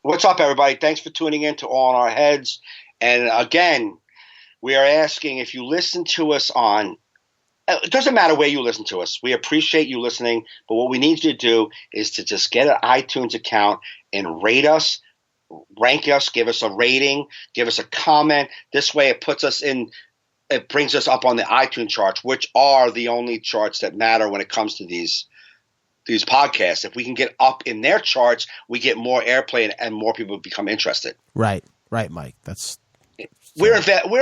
What's up, everybody? Thanks for tuning in to All in Our Heads. And again, we are asking if you listen to us on – it doesn't matter where you listen to us. We appreciate you listening, but what we need you to do is to just get an iTunes account and rate us, rank us, give us a rating, give us a comment. This way it puts us in – it brings us up on the iTunes charts, which are the only charts that matter when it comes to these podcasts. If we can get up in their charts, we get more airplay and more people become interested. Right, Mike. We're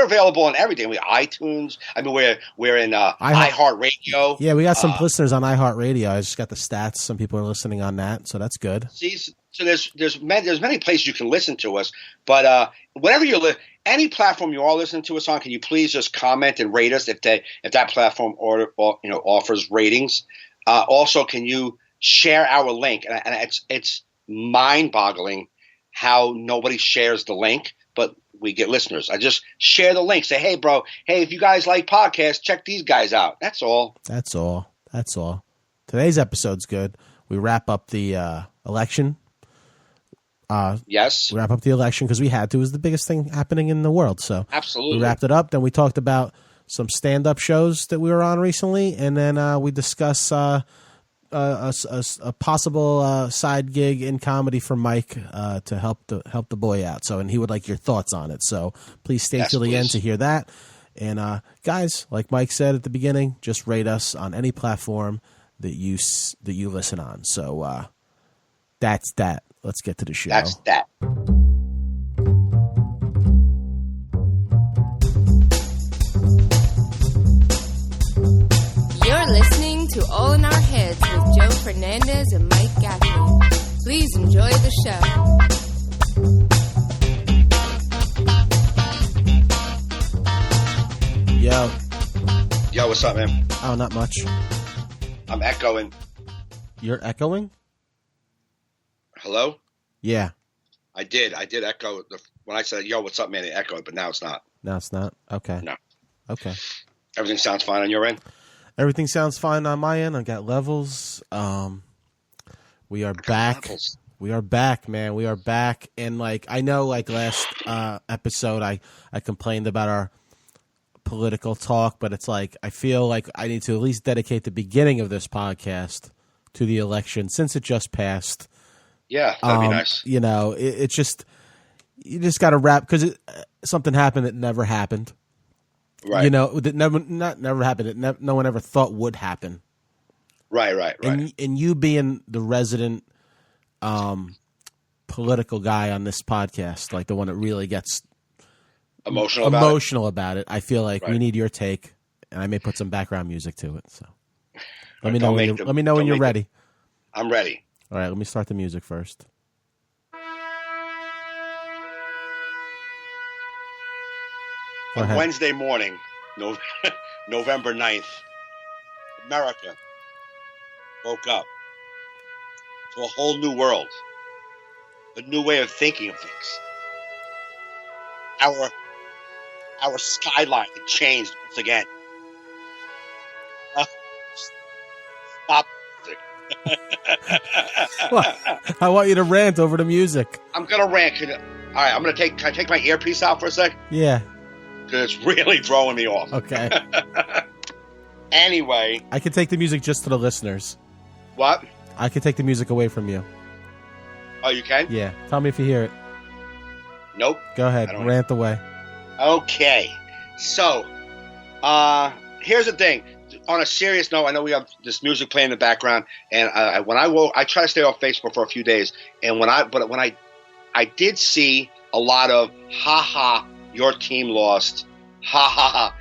available on everything. We iTunes. I mean, we're in iHeartRadio. Yeah, we got some listeners on iHeartRadio. I just got the stats. Some people are listening on that, so that's good. See, so there's many places you can listen to us, but whatever any platform you are listening to us on, can you please just comment and rate us if that platform offers ratings. Also, can you share our link? And it's mind-boggling how nobody shares the link, but we get listeners. I just share the link. Say, hey, bro, if you guys like podcasts, check these guys out. That's all. Today's episode's good. We wrap up the election. Yes. We wrap up the election because we had to. It was the biggest thing happening in the world. So absolutely, we wrapped it up. Then we talked about some stand-up shows that we were on recently, and then we discuss a possible side gig in comedy for Mike to help the boy out. So, and he would like your thoughts on it. So, please stay till the end to hear that. And guys, like Mike said at the beginning, just rate us on any platform that you listen on. So, that's that. Let's get to the show. That's that. You're listening to All in Our Heads with Joe Fernandez and Mike Gaffney. Please enjoy the show. Yo, what's up, man? Oh, not much. I'm echoing. You're echoing? Hello? Yeah. I did echo. When I said, yo, what's up, man, it echoed, but now it's not. Now it's not? Okay. No. Okay. Everything sounds fine on your end? Everything sounds fine on my end. I got levels. We are back. Levels. We are back, man. We are back. And I know last episode I complained about our political talk, but it's I feel like I need to at least dedicate the beginning of this podcast to the election since it just passed. Yeah, that'd be nice. It's just you just got to wrap because something happened that never happened. Right. That never happened. That no one ever thought would happen. Right. And you being the resident political guy on this podcast, the one that really gets emotional about it, I feel like we need your take, and I may put some background music to it. So let me know when you're ready. I'm ready. All right, let me start the music first. On Wednesday morning, November 9th, America woke up to a whole new world, a new way of thinking of things. Our skyline changed once again. Stop. I want you to rant over the music. I'm gonna rant. All right, can I take my earpiece out for a sec? Yeah. Because it's really throwing me off. Okay. Anyway. I can take the music just to the listeners. What? I can take the music away from you. Oh, you can? Yeah. Tell me if you hear it. Nope. Go ahead. Rant away. Okay. So, here's the thing. On a serious note, I know we have this music playing in the background, and when I woke, I try to stay off Facebook for a few days, and when I did see a lot of ha, your team lost, ha.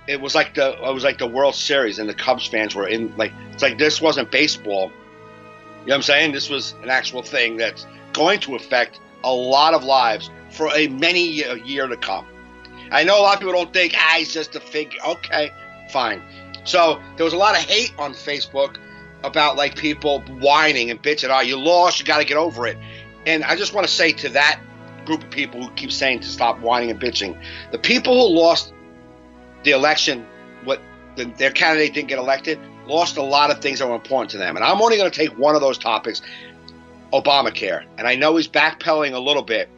It was like the World Series, and the Cubs fans were in it's like this wasn't baseball. You know what I'm saying? This was an actual thing that's going to affect a lot of lives for a many year to come. I know a lot of people don't think, it's just a figure. Okay, fine. So there was a lot of hate on Facebook about people whining and bitching. You lost, you got to get over it. And I just want to say to that group of people who keep saying to stop whining and bitching, the people who lost the election, their candidate didn't get elected, lost a lot of things that were important to them. And I'm only going to take one of those topics. Obamacare. And I know he's backpedaling a little bit.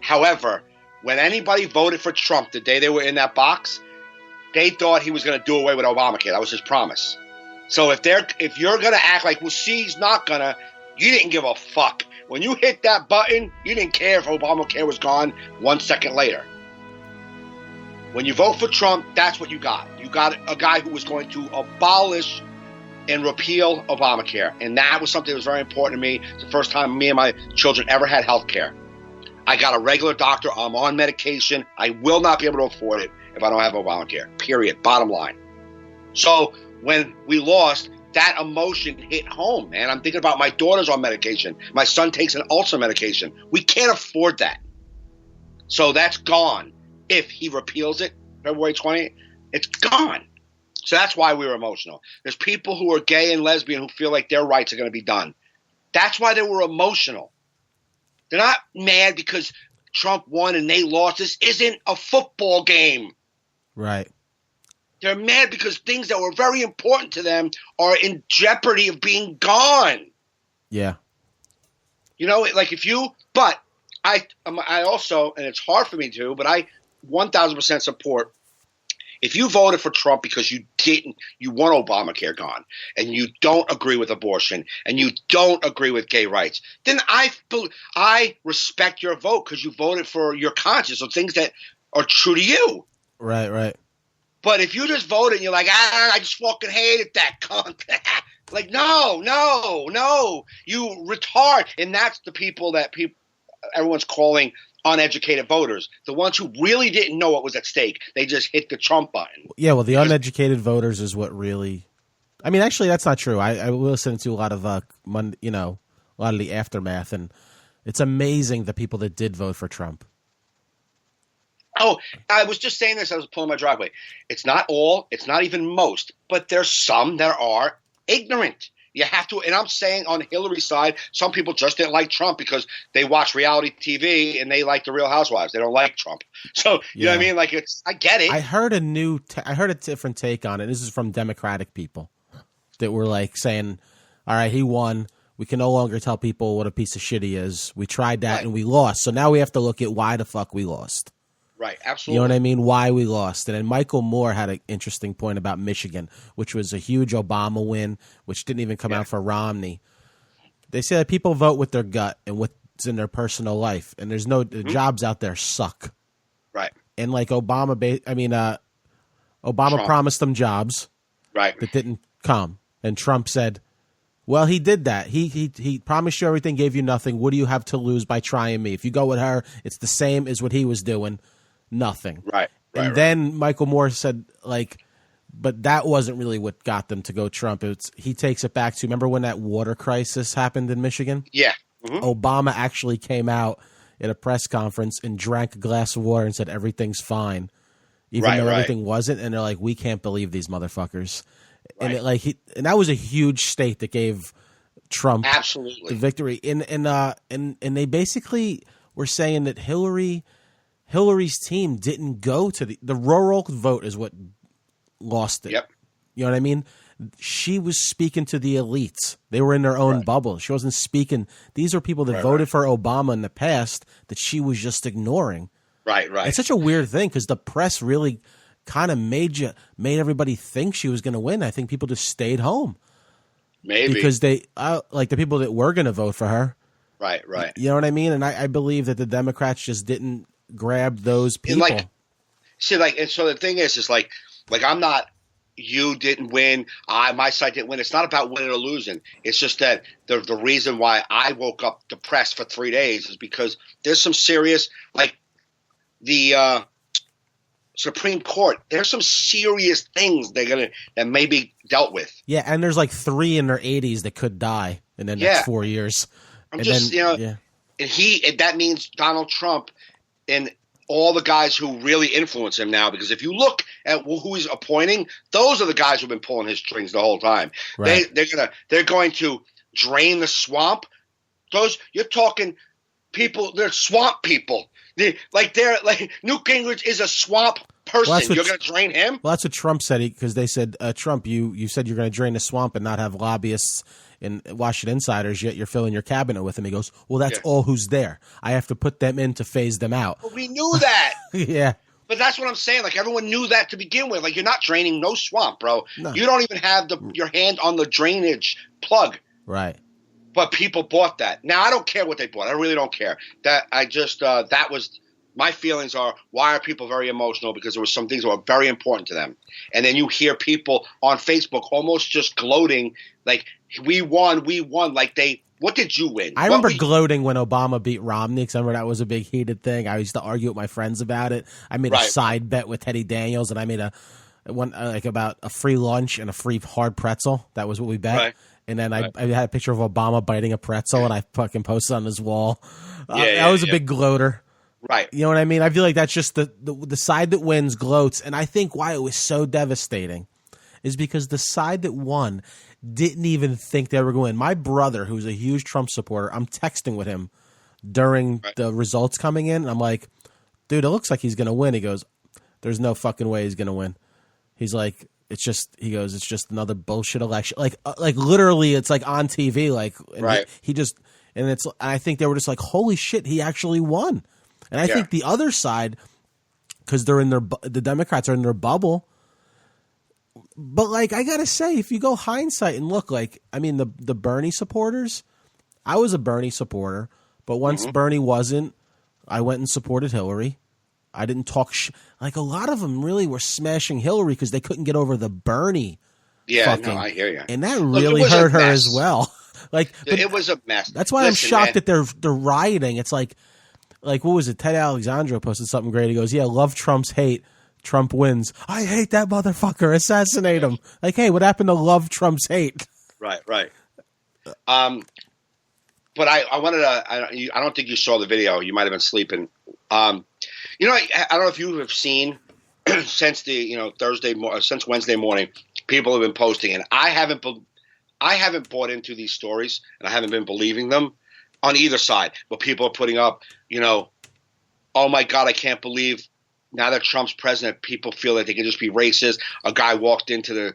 However, when anybody voted for Trump the day they were in that box, they thought he was going to do away with Obamacare. That was his promise. So if you're going to act like, well, see, he's not going to, you didn't give a fuck. When you hit that button, you didn't care if Obamacare was gone 1 second later. When you vote for Trump, that's what you got. You got a guy who was going to abolish and repeal Obamacare. And that was something that was very important to me. It's the first time me and my children ever had health care. I got a regular doctor. I'm on medication. I will not be able to afford it if I don't have Obamacare, period, bottom line. So when we lost, that emotion hit home, man. I'm thinking about my daughter's on medication. My son takes an ulcer medication. We can't afford that. So that's gone. If he repeals it, February 20th, it's gone. So that's why we were emotional. There's people who are gay and lesbian who feel like their rights are going to be done. That's why they were emotional. They're not mad because Trump won and they lost. This isn't a football game. Right. They're mad because things that were very important to them are in jeopardy of being gone. Yeah. You know, like but I also, and it's hard for me to, but I 1,000% support. If you voted for Trump because you want Obamacare gone, and you don't agree with abortion, and you don't agree with gay rights, then I respect your vote because you voted for your conscience or things that are true to you. Right, right. But if you just voted and you're like, I just fucking hated that cunt. Like, no, you retard. And that's the people that everyone's calling uneducated voters, the ones who really didn't know what was at stake. They just hit the Trump button. Yeah, well, the uneducated voters is what really. I mean, actually, that's not true. I listened to a lot of a lot of the aftermath, and it's amazing the people that did vote for Trump. Oh, I was just saying this. I was pulling my driveway. It's not all. It's not even most. But there's some that are ignorant. You have to, and I'm saying on Hillary's side, some people just didn't like Trump because they watch reality TV and they like the Real Housewives. They don't like Trump. So, you know what I mean? Like, I get it. I heard a different take on it. This is from Democratic people that were like saying, all right, he won. We can no longer tell people what a piece of shit he is. We tried that and we lost. So now we have to look at why the fuck we lost. Right, absolutely. You know what I mean? Why we lost. And then Michael Moore had an interesting point about Michigan, which was a huge Obama win, which didn't even come out for Romney. They say that people vote with their gut and what's in their personal life, and there's the jobs out there suck. Right. And like Obama promised them jobs that didn't come. And Trump said, well, he did that. He promised you everything, gave you nothing. What do you have to lose by trying me? If you go with her, it's the same as what he was doing. Nothing. Right. Then Michael Moore said, but that wasn't really what got them to go Trump. He takes it back to, remember when that water crisis happened in Michigan? Yeah. Mm-hmm. Obama actually came out at a press conference and drank a glass of water and said everything's fine, even though everything wasn't. And they're like, we can't believe these motherfuckers. Right. And that was a huge state that gave Trump absolutely the victory. And they basically were saying that Hillary's team didn't go to the rural vote is what lost it. Yep. You know what I mean? She was speaking to the elites. They were in their own bubble. She wasn't speaking. These are people that voted for Obama in the past that she was just ignoring. Right. It's such a weird thing because the press really kind of made everybody think she was going to win. I think people just stayed home. Maybe. Because they like the people that were going to vote for her. Right. You know what I mean? And I believe that the Democrats just didn't grab those people. And and so the thing is like I'm not, you didn't win, my side didn't win. It's not about winning or losing. It's just that the reason why I woke up depressed for 3 days is because there's some serious, like the Supreme Court, there's some serious things that may be dealt with. Yeah, and there's like 3 in their 80s that could die in the next 4 years. And that means Donald Trump and all the guys who really influence him now, because if you look at who he's appointing, those are the guys who've been pulling his strings the whole time. Right. They're going to drain the swamp. You're talking people, they're swamp people. Newt Gingrich is a swamp person. You're going to drain him? Well, that's what Trump said, because they said, Trump, you said you're going to drain the swamp and not have lobbyists and Washington insiders, yet you're filling your cabinet with them. He goes, well, that's all who's there. I have to put them in to phase them out. But we knew that. Yeah. But that's what I'm saying. Like, everyone knew that to begin with. Like, you're not draining no swamp, bro. No. You don't even have your hand on the drainage plug. Right. But people bought that. Now, I don't care what they bought. I really don't care. That was my feelings are, why are people very emotional? Because there were some things that were very important to them. And then you hear people on Facebook almost just gloating, like, we won. Like, what did you win? I remember gloating when Obama beat Romney, because I remember that was a big heated thing. I used to argue with my friends about it. I made a side bet with Teddy Daniels, and I made about a free lunch and a free hard pretzel. That was what we bet. Right. And then I had a picture of Obama biting a pretzel, and I fucking posted on his wall. That was a big gloater. Right. You know what I mean? I feel like that's just the side that wins gloats. And I think why it was so devastating is because the side that won didn't even think they were going to win. My brother, who's a huge Trump supporter, I'm texting with him during the results coming in. And I'm like, dude, it looks like he's going to win. He goes, there's no fucking way he's going to win. He's like, it's just another bullshit election. Like literally it's like on TV. Like, and I think they were just like, holy shit, he actually won. And I think the other side, because the Democrats are in their bubble. But like, I gotta say, if you go hindsight and look, like, I mean, the Bernie supporters, I was a Bernie supporter, but once Bernie wasn't, I went and supported Hillary. I didn't talk like a lot of them really were smashing Hillary because they couldn't get over the Bernie. Yeah, no, I hear you. And that really hurt her as well. Like, it was a mess. That's why I'm shocked that they're rioting. It's like what was it? Ted Alexandro posted something great. He goes, "Yeah, love Trump's hate. Trump wins. I hate that motherfucker. Assassinate him." Like, hey, what happened to love Trump's hate? Right. But I wanted to. I don't think you saw the video. You might have been sleeping. I don't know if you have seen since since Wednesday morning, people have been posting, and I haven't bought into these stories, and I haven't been believing them on either side. But people are putting up, oh my God, I can't believe now that Trump's president, people feel that they can just be racist. A guy walked into the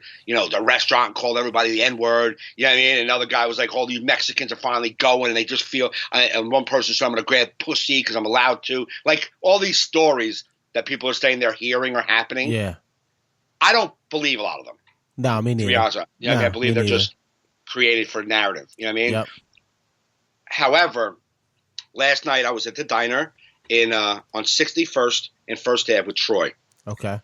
restaurant and called everybody the N-word. You know what I mean? Another guy was like, all these Mexicans are finally going, and they just feel and one person said, I'm going to grab pussy because I'm allowed to. Like, all these stories that people are saying they're hearing are happening. Yeah. I don't believe a lot of them. No, me neither. To be honest, I believe they're just created for narrative. You know what I mean? Yep. However, last night I was at the diner on 61st and First Ave with Troy. Okay.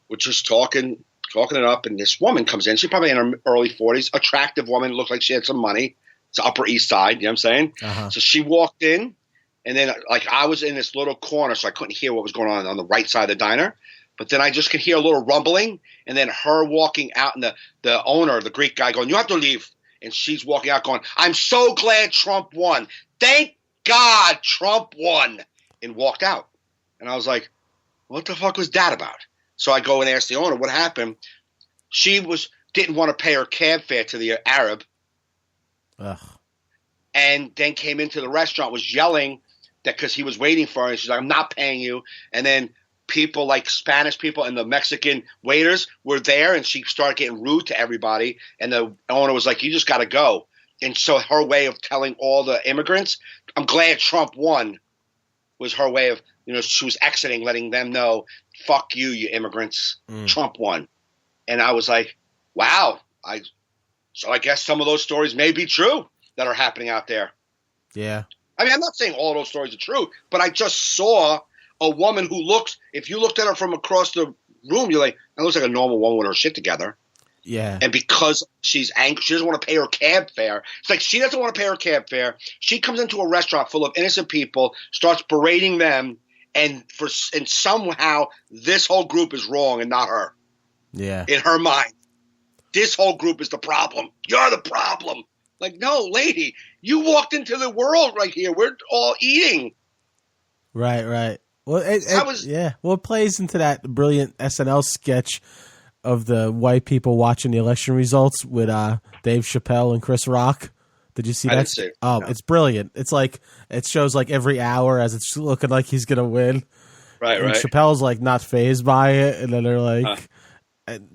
We're just talking it up, and this woman comes in. She's probably in her early 40s. Attractive woman, looked like she had some money. It's Upper East Side, you know what I'm saying? Uh-huh. So she walked in, and then like I was in this little corner, so I couldn't hear what was going on the right side of the diner. But then I just could hear a little rumbling, and then her walking out, and the owner, the Greek guy, going, "You have to leave." And she's walking out going, "I'm so glad Trump won. Thank God Trump won," and walked out. And I was like, what the fuck was that about? So I go and ask the owner what happened. She didn't want to pay her cab fare to the Arab. Ugh. And then came into the restaurant, was yelling that because he was waiting for her. And she's like, "I'm not paying you." And then people like Spanish people and the Mexican waiters were there, and she started getting rude to everybody. And the owner was like, "You just got to go." And so her way of telling all the immigrants, "I'm glad Trump won," was her way of, she was exiting, letting them know, "Fuck you, you immigrants. Trump won." And I was like, wow. So I guess some of those stories may be true that are happening out there. Yeah. I mean, I'm not saying all those stories are true, but I just saw a woman who looks, if you looked at her from across the room, you're like, that looks like a normal woman with her shit together. Yeah. And because she's angry, she doesn't want to pay her cab fare. It's like she doesn't want to pay her cab fare. She comes into a restaurant full of innocent people, starts berating them, and somehow this whole group is wrong and not her. Yeah. In her mind, this whole group is the problem. You're the problem. Like, no, lady, you walked into the world right here. We're all eating. Right. Well, it plays into that brilliant SNL sketch of the white people watching the election results with Dave Chappelle and Chris Rock. Did you see that? I didn't see it. Oh, no. It's brilliant. It's like, it shows like every hour as it's looking like he's going to win. Right, and right. Chappelle's like not phased by it, and then they're like,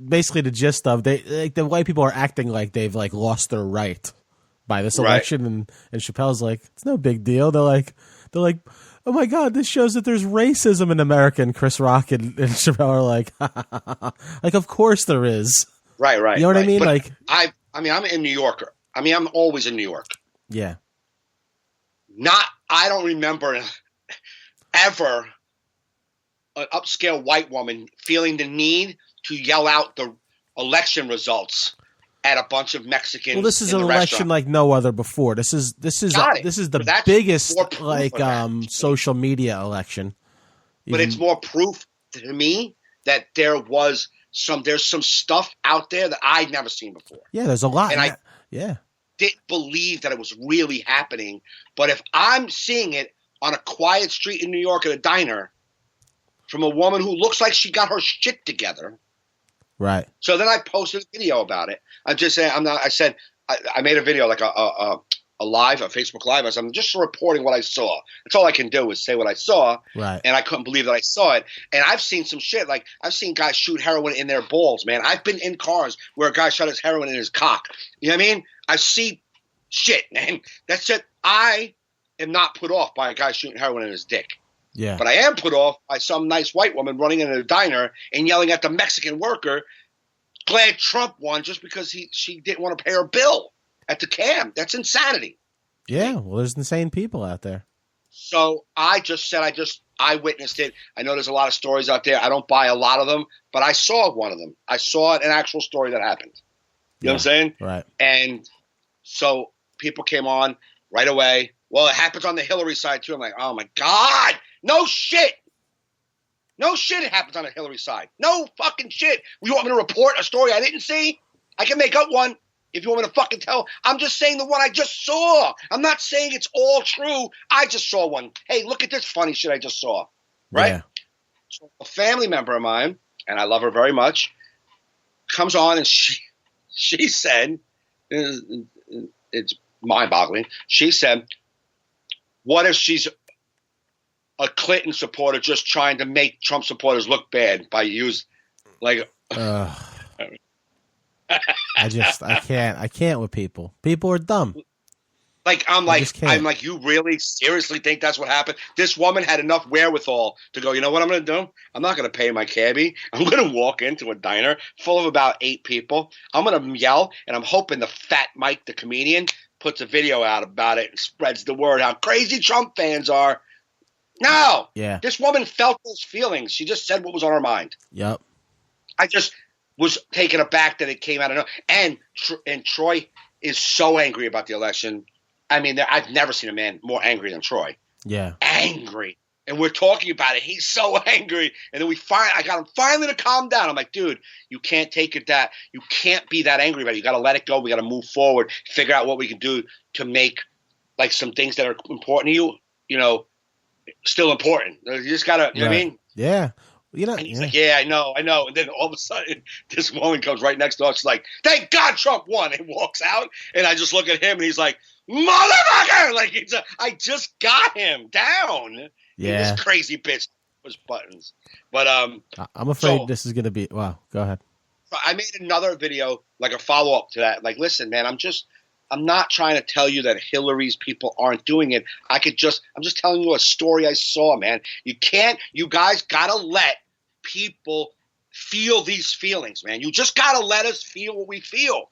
basically the gist of the white people are acting like they've like lost their right by this election, and Chappelle's like, it's no big deal. They're like, oh my God, this shows that there's racism in America. And Chris Rock and Chappelle are like, like, of course there is. Right. You know what I mean? But like, I mean, I'm a New Yorker. I mean, I'm always in New York. Yeah. I don't remember ever an upscale white woman feeling the need to yell out the election results at a bunch of Mexicans. Well, this is an election like no other before. This is the biggest like social media election. But it's more proof to me that there's some stuff out there that I'd never seen before. Yeah, there's a lot. And I didn't believe that it was really happening. But if I'm seeing it on a quiet street in New York at a diner from a woman who looks like she got her shit together. Right. So then I posted a video about it. I'm just saying, I made a video like a Facebook Live. I said, I'm just reporting what I saw. That's all I can do is say what I saw. Right. And I couldn't believe that I saw it. And I've seen some shit. Like, I've seen guys shoot heroin in their balls, man. I've been in cars where a guy shot his heroin in his cock. You know what I mean? I see shit, man. That's it. I am not put off by a guy shooting heroin in his dick. Yeah. But I am put off by some nice white woman running into a diner and yelling at the Mexican worker, glad Trump won just because she didn't want to pay her bill at the cam. That's insanity. Yeah, well, there's insane people out there. So I just said I witnessed it. I know there's a lot of stories out there. I don't buy a lot of them, but I saw one of them. I saw an actual story that happened. You know what I'm saying? Right. And so people came on right away. Well, it happens on the Hillary side too. I'm like, oh my God, no shit. No shit it happens on the Hillary side. No fucking shit. You want me to report a story I didn't see? I can make up one if you want me to fucking tell. I'm just saying the one I just saw. I'm not saying it's all true. I just saw one. Hey, look at this funny shit I just saw. Right? Yeah. So a family member of mine, and I love her very much, comes on and she said, it's mind-boggling. She said, what if she's a Clinton supporter just trying to make Trump supporters look bad by like I can't with people. People are dumb. Like I'm like, you really seriously think that's what happened? This woman had enough wherewithal to go, you know what I'm going to do? I'm not going to pay my cabbie. I'm going to walk into a diner full of about 8 people. I'm going to yell, and I'm hoping the fat Mike, the comedian, puts a video out about it and spreads the word how crazy Trump fans are. No. Yeah. This woman felt those feelings. She just said what was on her mind. Yep. I just was taken aback that it came out of nowhere. And Troy is so angry about the election. I mean, I've never seen a man more angry than Troy. Yeah. Angry. And we're talking about it. He's so angry. And then I got him finally to calm down. I'm like, dude, you can't take it that. You can't be that angry about it. You got to let it go. We got to move forward, figure out what we can do to make like some things that are important to you, still important. You just got to, you know what I mean? Yeah. And he's like, yeah, I know. And then all of a sudden, this woman comes right next to us. She's like, thank God Trump won, and walks out. And I just look at him, and he's like, motherfucker! Like, I just got him down. Yeah. This crazy bitch push buttons. But I'm afraid this is going to be – wow, go ahead. I made another video, like a follow-up to that. Like, listen, man, I'm not trying to tell you that Hillary's people aren't doing it. I'm just telling you a story I saw, man. You guys got to let people feel these feelings, man. You just got to let us feel what we feel.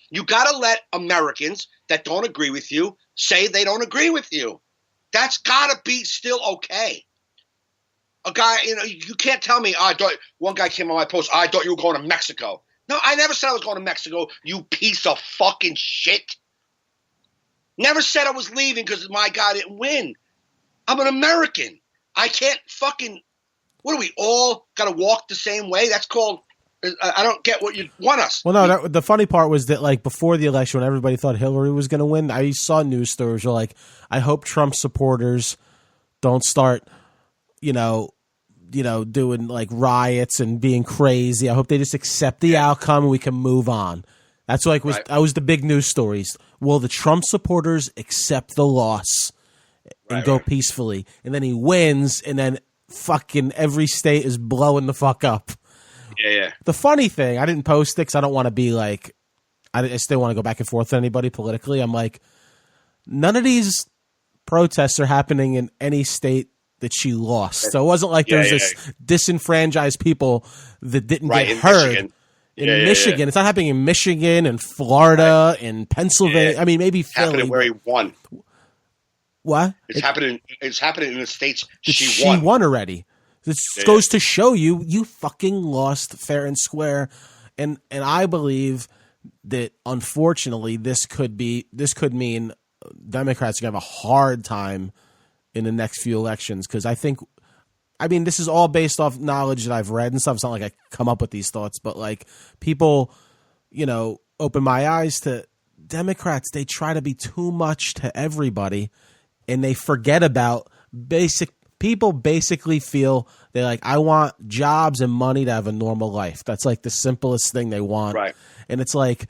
You got to let Americans that don't agree with you say they don't agree with you. That's got to be still okay. A guy, you can't tell me, one guy came on my post, I thought you were going to Mexico. No, I never said I was going to Mexico, you piece of fucking shit. Never said I was leaving because my guy didn't win. I'm an American. I can't fucking – what, do we all got to walk the same way? That's called – I don't get what you want us. Well, no, the funny part was that, like, before the election, when everybody thought Hillary was going to win, I saw news stories where, like, I hope Trump supporters don't start, doing, like, riots and being crazy. I hope they just accept the outcome and we can move on. That's like that was the big news stories. Will the Trump supporters accept the loss and go peacefully? And then he wins, and then fucking every state is blowing the fuck up. Yeah. The funny thing, I didn't post it because I don't want to be like, I still want to go back and forth with anybody politically. I'm like, none of these protests are happening in any state that she lost. So it wasn't like there's this disenfranchised people that didn't get heard. Michigan. In Michigan. It's not happening in Michigan and Florida and Pennsylvania. Yeah. I mean, maybe Philly. Happening where he won. What? It's happening in the states she won already. This goes to show you fucking lost fair and square. And I believe that unfortunately this could mean Democrats are going to have a hard time in the next few elections, because I mean, this is all based off knowledge that I've read and stuff. It's not like I come up with these thoughts, but like people, open my eyes to Democrats. They try to be too much to everybody, and they forget about people basically feel they're like, I want jobs and money to have a normal life. That's like the simplest thing they want. Right. And it's like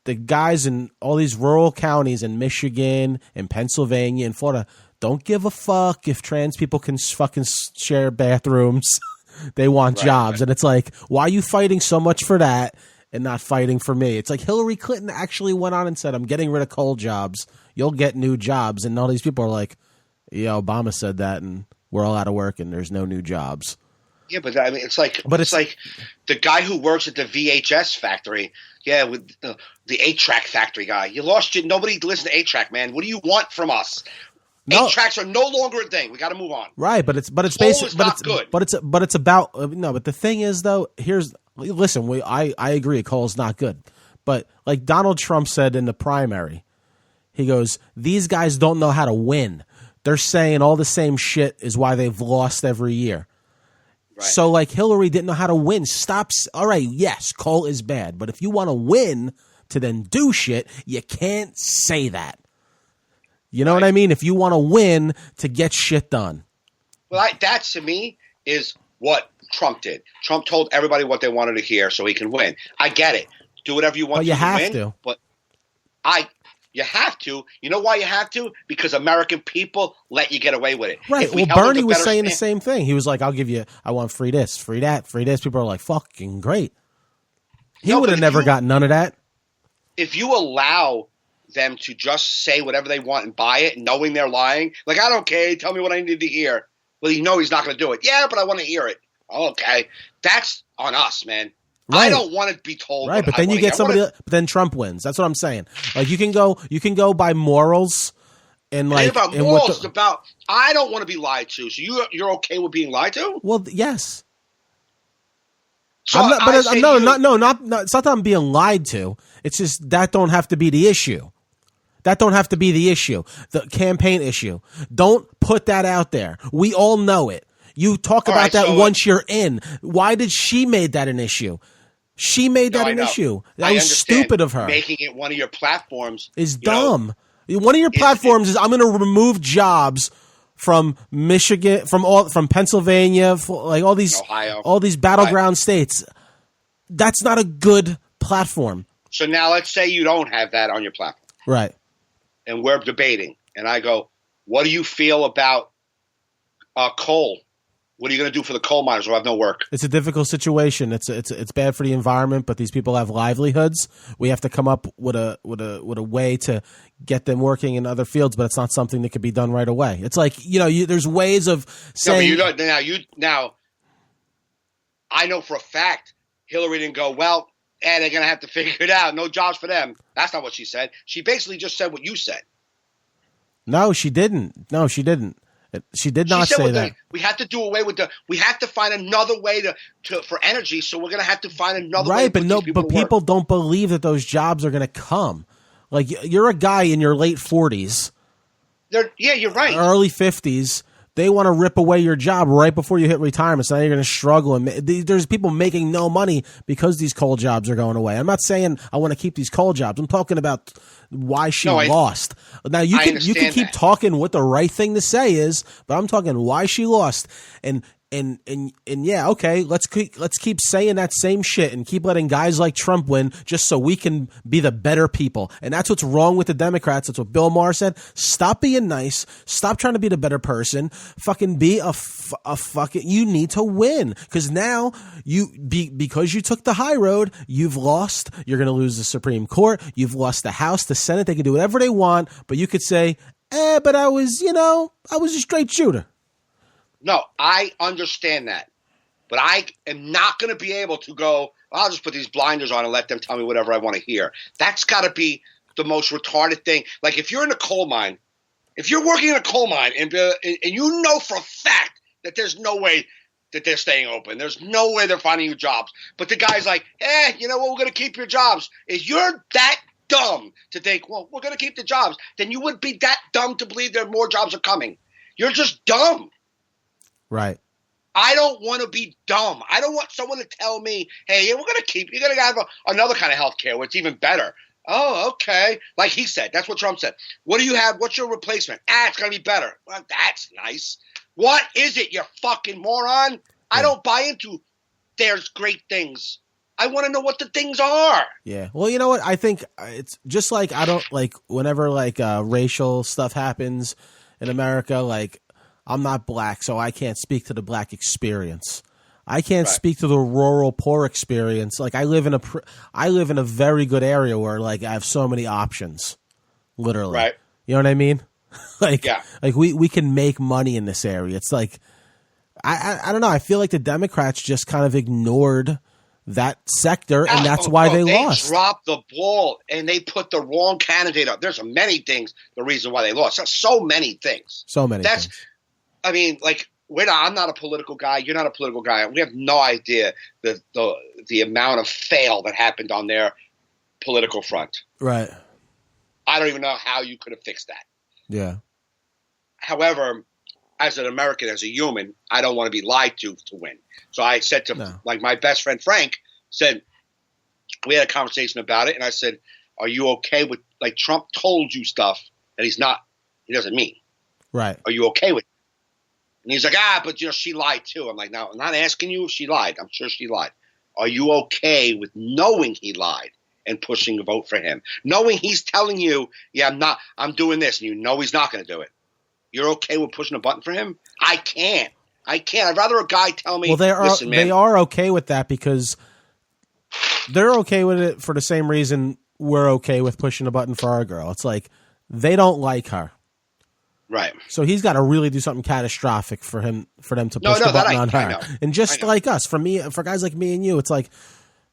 the guys in all these rural counties in Michigan and Pennsylvania and Florida don't give a fuck if trans people can fucking share bathrooms. They want jobs. Right. And it's like, why are you fighting so much for that and not fighting for me? It's like Hillary Clinton actually went on and said, I'm getting rid of coal jobs. You'll get new jobs. And all these people are like, yeah, Obama said that and we're all out of work and there's no new jobs. Yeah, but I mean, it's like the guy who works at the VHS factory. Yeah, with the 8-track factory guy. You lost your – nobody listens to 8-track, man. What do you want from us? No. 8-tracks are no longer a thing. We got to move on. Right, but it's basically good. But it's about no. But the thing is, though, I agree. Coal is not good, but like Donald Trump said in the primary, he goes, "These guys don't know how to win. They're saying all the same shit is why they've lost every year." Right. So like Hillary didn't know how to win. All right, yes, coal is bad, but if you want to win to then do shit, you can't say that. You know what I mean? If you want to win to get shit done. Well, that to me is what Trump did. Trump told everybody what they wanted to hear so he can win. I get it. Do whatever you want to win. But you have to. But you have to. You know why you have to? Because American people let you get away with it. Right. Well, Bernie was saying the same thing. He was like, I want free this, free that, free this. People are like, fucking great. He would have never got none of that. If you allow them to just say whatever they want and buy it, knowing they're lying. Like, I don't care. Tell me what I need to hear. Well, he's not going to do it. Yeah, but I want to hear it. Okay. That's on us, man. Right. I don't want to be told. Right, but then you get somebody. But then Trump wins. That's what I'm saying. Like you can go by morals and like about morals. About I don't want to be lied to. So you're okay with being lied to? Well, yes. So I'm not, but it's not that I'm being lied to. It's just that don't have to be the issue. That don't have to be the issue. The campaign issue. Don't put that out there. We all know it. You talk about that once you're in. Why did she made that an issue? She made that an issue. That was stupid of her. Making it one of your platforms is dumb. One of your platforms is I'm going to remove jobs from Michigan, from Pennsylvania, like all these Ohio, all these battleground states. That's not a good platform. So now let's say you don't have that on your platform, right? And we're debating, and I go, "What do you feel about coal? What are you going to do for the coal miners who have no work?" It's a difficult situation. It's bad for the environment, but these people have livelihoods. We have to come up with a way to get them working in other fields, but it's not something that could be done right away. It's like there's ways of saying. No, but now. I know for a fact Hillary didn't go, well, and they're going to have to figure it out. No jobs for them. That's not what she said. She basically just said what you said. No, she didn't. She did not say that. We have to do away with we have to find another way for energy. So we're going to have to find another way. Right, but people don't believe that those jobs are going to come. Like you're a guy in your late 40s. Yeah, you're right. Early 50s. They want to rip away your job right before you hit retirement. So now you're going to struggle. And there's people making no money because these coal jobs are going away. I'm not saying I want to keep these coal jobs. I'm talking about why she lost. Now you can keep talking what the right thing to say is, but I'm talking why she lost. And And yeah, okay, let's keep saying that same shit and keep letting guys like Trump win just so we can be the better people. And that's what's wrong with the Democrats. That's what Bill Maher said. Stop being nice. Stop trying to be the better person. Fucking be a fucking. You need to win because now because you took the high road, you've lost. You're gonna lose the Supreme Court. You've lost the House, the Senate. They can do whatever they want, but you could say, but I was a straight shooter. No, I understand that. But I am not going to be able to go, I'll just put these blinders on and let them tell me whatever I want to hear. That's got to be the most retarded thing. Like if you're in a coal mine, if you're working in a coal mine and you know for a fact that there's no way that they're staying open, there's no way they're finding you jobs, but the guy's like, you know what, we're going to keep your jobs. If you're that dumb to think, well, we're going to keep the jobs, then you wouldn't be that dumb to believe there more jobs are coming. You're just dumb. Right. I don't want to be dumb. I don't want someone to tell me, hey, we're going to keep, you're going to have another kind of health care where it's even better. Oh, okay. Like he said, that's what Trump said. What do you have? What's your replacement? It's going to be better. Well, that's nice. What is it, you fucking moron? Yeah. I don't buy into there's great things. I want to know what the things are. Yeah. Well, you know what? I think it's just like I don't like whenever like racial stuff happens in America, like I'm not black, so I can't speak to the black experience. I can't speak to the rural poor experience. Like I live in a very good area where like I have so many options, literally. Right. You know what I mean? Like we can make money in this area. It's like I don't know. I feel like the Democrats just kind of ignored that sector, and that's why they lost. They dropped the ball, and they put the wrong candidate up. There's many things. The reason why they lost. There's so many things. Things. I mean, like I'm not a political guy. You're not a political guy. We have no idea the amount of fail that happened on their political front. Right. I don't even know how you could have fixed that. Yeah. However, as an American, as a human, I don't want to be lied to win. So I said to like my best friend Frank said, we had a conversation about it, and I said, "Are you okay with like Trump told you stuff that he doesn't mean? Right? Are you okay with it?" And he's like, but she lied too. I'm like, no, I'm not asking you if she lied. I'm sure she lied. Are you okay with knowing he lied and pushing a vote for him? Knowing he's telling you, I'm doing this, and you know he's not going to do it. You're okay with pushing a button for him? I can't. I'd rather a guy tell me, listen, man. They are okay with that because they're okay with it for the same reason we're okay with pushing a button for our girl. It's like they don't like her. Right. So he's got to really do something catastrophic for them to push the button on her. And just like us, for guys like me and you, it's like,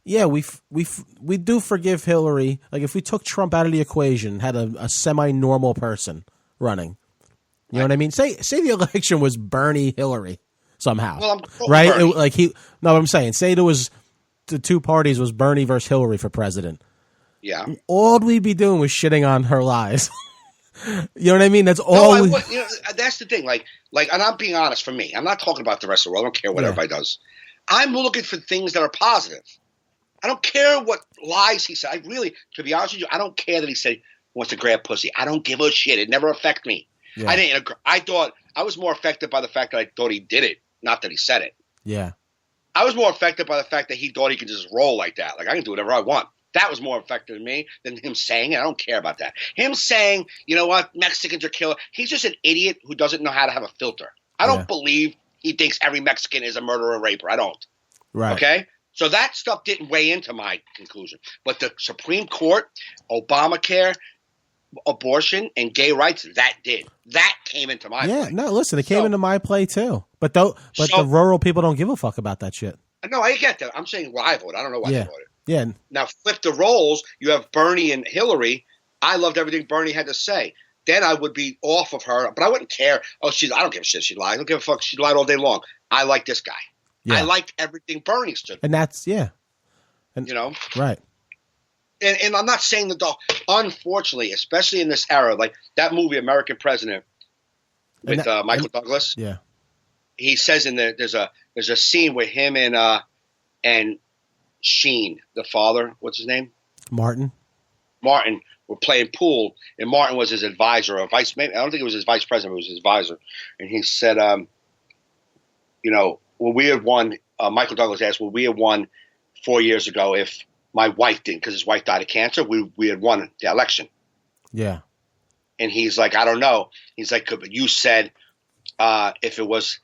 yeah, we do forgive Hillary. Like if we took Trump out of the equation, had a semi-normal person running, you know what I mean? Say the election was Bernie Hillary somehow, right? I'm saying, say there was the two parties was Bernie versus Hillary for president. Yeah. All we'd be doing was shitting on her lies. You know what I mean? That's all. That's the thing. Like, and I'm being honest for me. I'm not talking about the rest of the world. I don't care what everybody does. I'm looking for things that are positive. I don't care what lies he said. To be honest with you, I don't care that he said he wants to grab pussy. I don't give a shit. It never affected me. Yeah. I thought I was more affected by the fact that I thought he did it, not that he said it. Yeah. I was more affected by the fact that he thought he could just roll like that. Like I can do whatever I want. That was more effective to me than him saying it. I don't care about that. Him saying, you know what, Mexicans are killer. He's just an idiot who doesn't know how to have a filter. I don't believe he thinks every Mexican is a murderer or raper. I don't. Right. Okay? So that stuff didn't weigh into my conclusion. But the Supreme Court, Obamacare, abortion, and gay rights, that did. That came into my play. Yeah, no, listen, it came into my play too. But the rural people don't give a fuck about that shit. No, I get that. I'm saying why I voted. I don't know why I voted. Yeah. Now flip the roles. You have Bernie and Hillary. I loved everything Bernie had to say. Then I would be off of her, but I wouldn't care. I don't give a shit. She lied. I don't give a fuck. She lied all day long. I like this guy. Yeah. I liked everything Bernie stood for. And that's and, right. And I'm not saying that unfortunately, especially in this era, like that movie American President with Michael Douglas. Yeah. He says there's a scene with him and Sheen, the father, what's his name? Martin were playing pool, and Martin was his advisor or maybe I don't think it was his vice president, it was his advisor. And he said, when we had won, Michael Douglas asked, when we had won 4 years ago, if my wife didn't, because his wife died of cancer, we had won the election. Yeah. And he's like, I don't know. He's like, you said if it was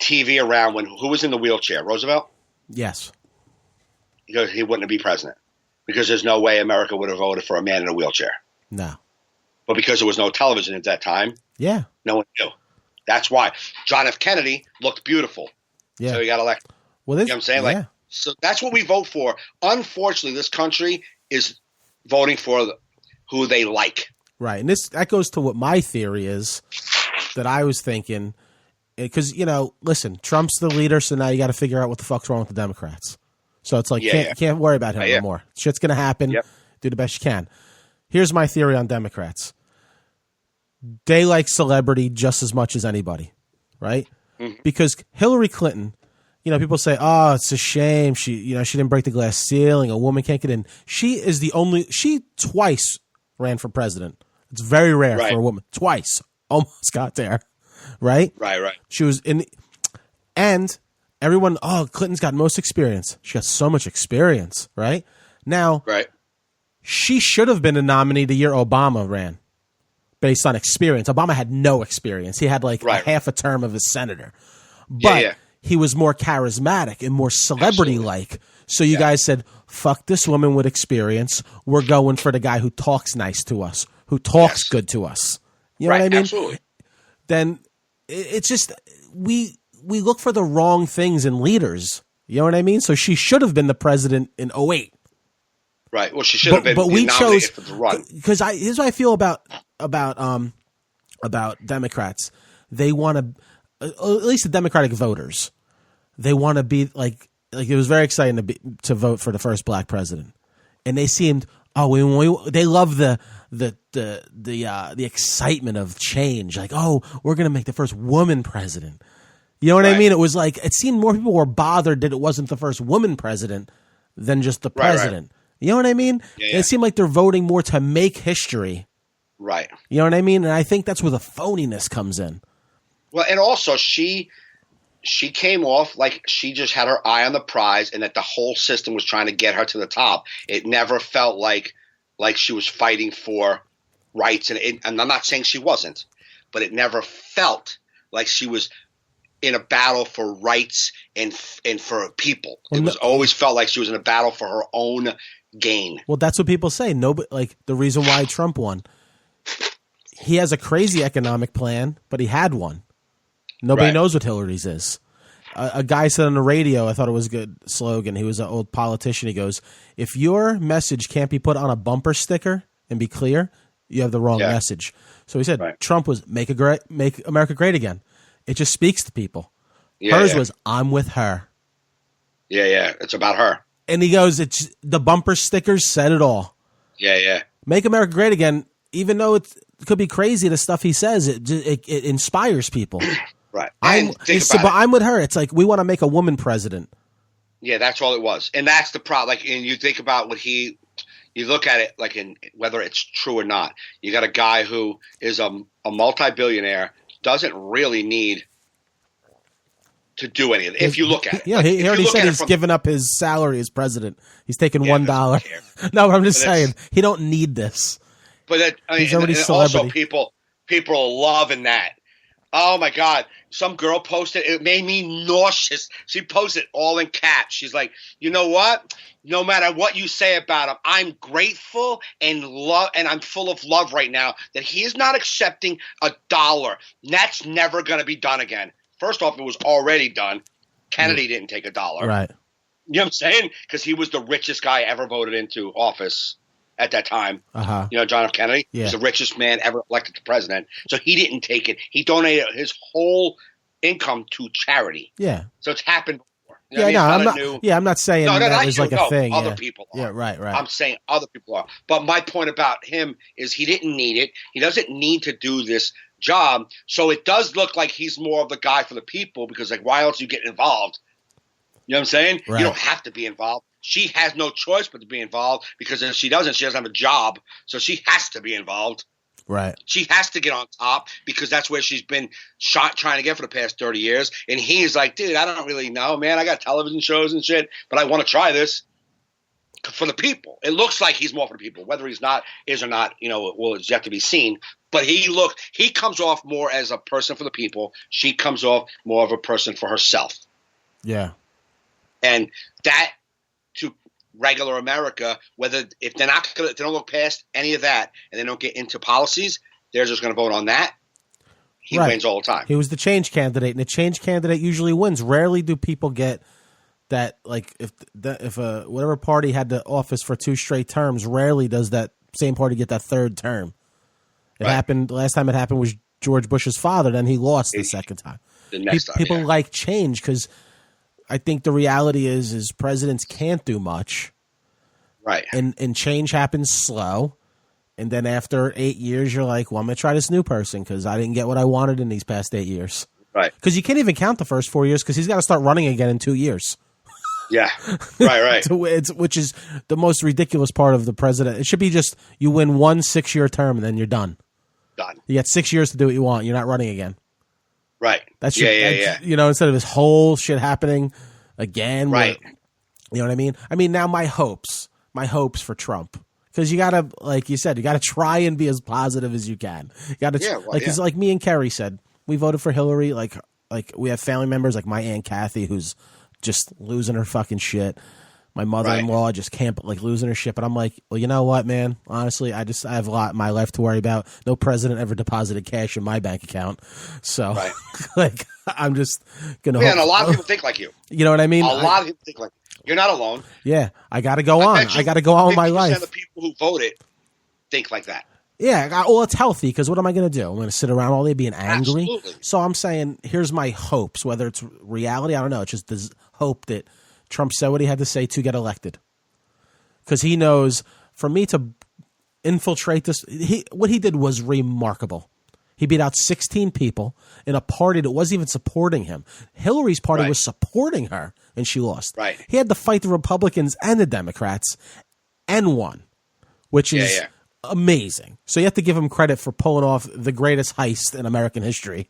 TV around who was in the wheelchair? Roosevelt? Yes. Because he wouldn't be president. Because there's no way America would have voted for a man in a wheelchair. No. But because there was no television at that time, yeah, no one knew. That's why. John F. Kennedy looked beautiful. Yeah. So he got elected. Well, you know what I'm saying? Yeah. Like, so that's what we vote for. Unfortunately, this country is voting for who they like. Right. And that goes to what my theory is that I was thinking. Because, listen, Trump's the leader, so now you got to figure out what the fuck's wrong with the Democrats. So it's like, can't worry about him anymore. Shit's going to happen. Yep. Do the best you can. Here's my theory on Democrats. They like celebrity just as much as anybody, right? Mm-hmm. Because Hillary Clinton, people say, oh, it's a shame. She didn't break the glass ceiling. A woman can't get in. She twice ran for president. It's very rare for a woman. Twice. Almost got there. Right? Right. She was in, and everyone, Clinton's got most experience. She got so much experience, right? Now, she should have been a nominee the year Obama ran based on experience. Obama had no experience. He had half a term of a senator. But he was more charismatic and more celebrity-like. So you guys said, fuck this woman with experience. We're going for the guy who talks nice to us, who talks good to us. You know what I mean? Absolutely. Then it's just we look for the wrong things in leaders. You know what I mean? So she should have been the president in 2008. Right. Well, she should have been. But we chose for the run. Because here's what I feel about Democrats. They want to, at least the Democratic voters, they want to be like it was very exciting to vote for the first black president, and they seemed they love the excitement of change. Like, we're gonna make the first woman president. You know what I mean? It was like, it seemed more people were bothered that it wasn't the first woman president than just the president. Right. You know what I mean? Yeah. It seemed like they're voting more to make history. Right. You know what I mean? And I think that's where the phoniness comes in. Well, and also she came off like she just had her eye on the prize and that the whole system was trying to get her to the top. It never felt like she was fighting for rights. And I'm not saying she wasn't, but it never felt like she was in a battle for rights and for people. It was always felt like she was in a battle for her own gain. Well, that's what people say. Nobody, like the reason why Trump won. He has a crazy economic plan, but he had one. Nobody knows what Hillary's is. A guy said on the radio, I thought it was a good slogan. He was an old politician. He goes, if your message can't be put on a bumper sticker and be clear, you have the wrong message. So he said Trump was make America great again. It just speaks to people. Hers was I'm with her. Yeah. It's about her. And he goes, it's the bumper stickers said it all. Yeah. Make America great again. Even though it could be crazy, the stuff he says, it inspires people. Right. But I'm with her. It's like we want to make a woman president. Yeah, that's all it was. And that's the problem. Like, and you think about what you look at it like in whether it's true or not. You got a guy who is a multi-billionaire, doesn't really need to do anything. If you look at it. Yeah, he already said he's given up his salary as president. He's taken $1. No, but I'm just saying, he don't need this. But he's already celebrity. Also, people are loving that. Oh my God! Some girl posted. It made me nauseous. She posted all in caps. She's like, you know what? No matter what you say about him, I'm grateful and I'm full of love right now that he is not accepting $1. That's never going to be done again. First off, it was already done. Kennedy didn't take $1. Right. You know what I'm saying? Because he was the richest guy ever voted into office at that time. Uh-huh. You know, John F. Kennedy was the richest man ever elected to president. So he didn't take it. He donated his whole income to charity. Yeah. So it's happened before. You know I'm not saying that was like a thing. Other people are. Yeah, right. I'm saying other people are. But my point about him is he didn't need it. He doesn't need to do this job. So it does look like he's more of the guy for the people because, like, why else you get involved? You know what I'm saying? Right. You don't have to be involved. She has no choice but to be involved because if she doesn't have a job. So she has to be involved. Right. She has to get on top because that's where she's been trying to get for the past 30 years. And he's like, dude, I don't really know, man. I got television shows and shit, but I want to try this for the people. It looks like he's more for the people. Whether he's not is or not, well, it's yet to be seen. But he comes off more as a person for the people. She comes off more of a person for herself. Yeah. And that to regular America, if they don't look past any of that and they don't get into policies, they're just going to vote on that. He wins all the time. He was the change candidate, and the change candidate usually wins. Rarely do people get that, like if whatever party had the office for 2 straight terms, rarely does that same party get that 3rd term. It happened last time. It happened was George Bush's father. Then he lost the second time. The next time, people like change because I think the reality is presidents can't do much, right? And change happens slow, and then after 8 years, you're like, well, I'm gonna try this new person because I didn't get what I wanted in these past 8 years, right? Because you can't even count the first 4 years because he's got to start running again in 2 years. Yeah, right. Which is the most ridiculous part of the president. It should be just you win 1 6-year term and then you're done. Done. You got 6 years to do what you want. You're not running again. Right. That's instead of this whole shit happening again. Right. You know what I mean? I mean, now my hopes for Trump. Because you got to, like you said, you got to try and be as positive as you can. You got to, it's like me and Kerry said, we voted for Hillary. Like we have family members like my Aunt Kathy, who's just losing her fucking shit. My mother-in-law just can't, losing her shit. But I'm like, well, you know what, man? Honestly, I have a lot in my life to worry about. No president ever deposited cash in my bank account. So, I'm just going to and a lot of people think like you. You know what I mean? A lot of people think like you. You're not alone. Yeah, I got to go on. I got to go on with my life. 50% of the people who voted think like that. Yeah, well, it's healthy because what am I going to do? I'm going to sit around all day being angry? Absolutely. So I'm saying, here's my hopes. Whether it's reality, I don't know. It's just this hope that Trump said what he had to say to get elected. Because he knows, for me to infiltrate this, what he did was remarkable. He beat out 16 people in a party that wasn't even supporting him. Hillary's party was supporting her, and she lost. Right. He had to fight the Republicans and the Democrats, and won, which is amazing. So you have to give him credit for pulling off the greatest heist in American history.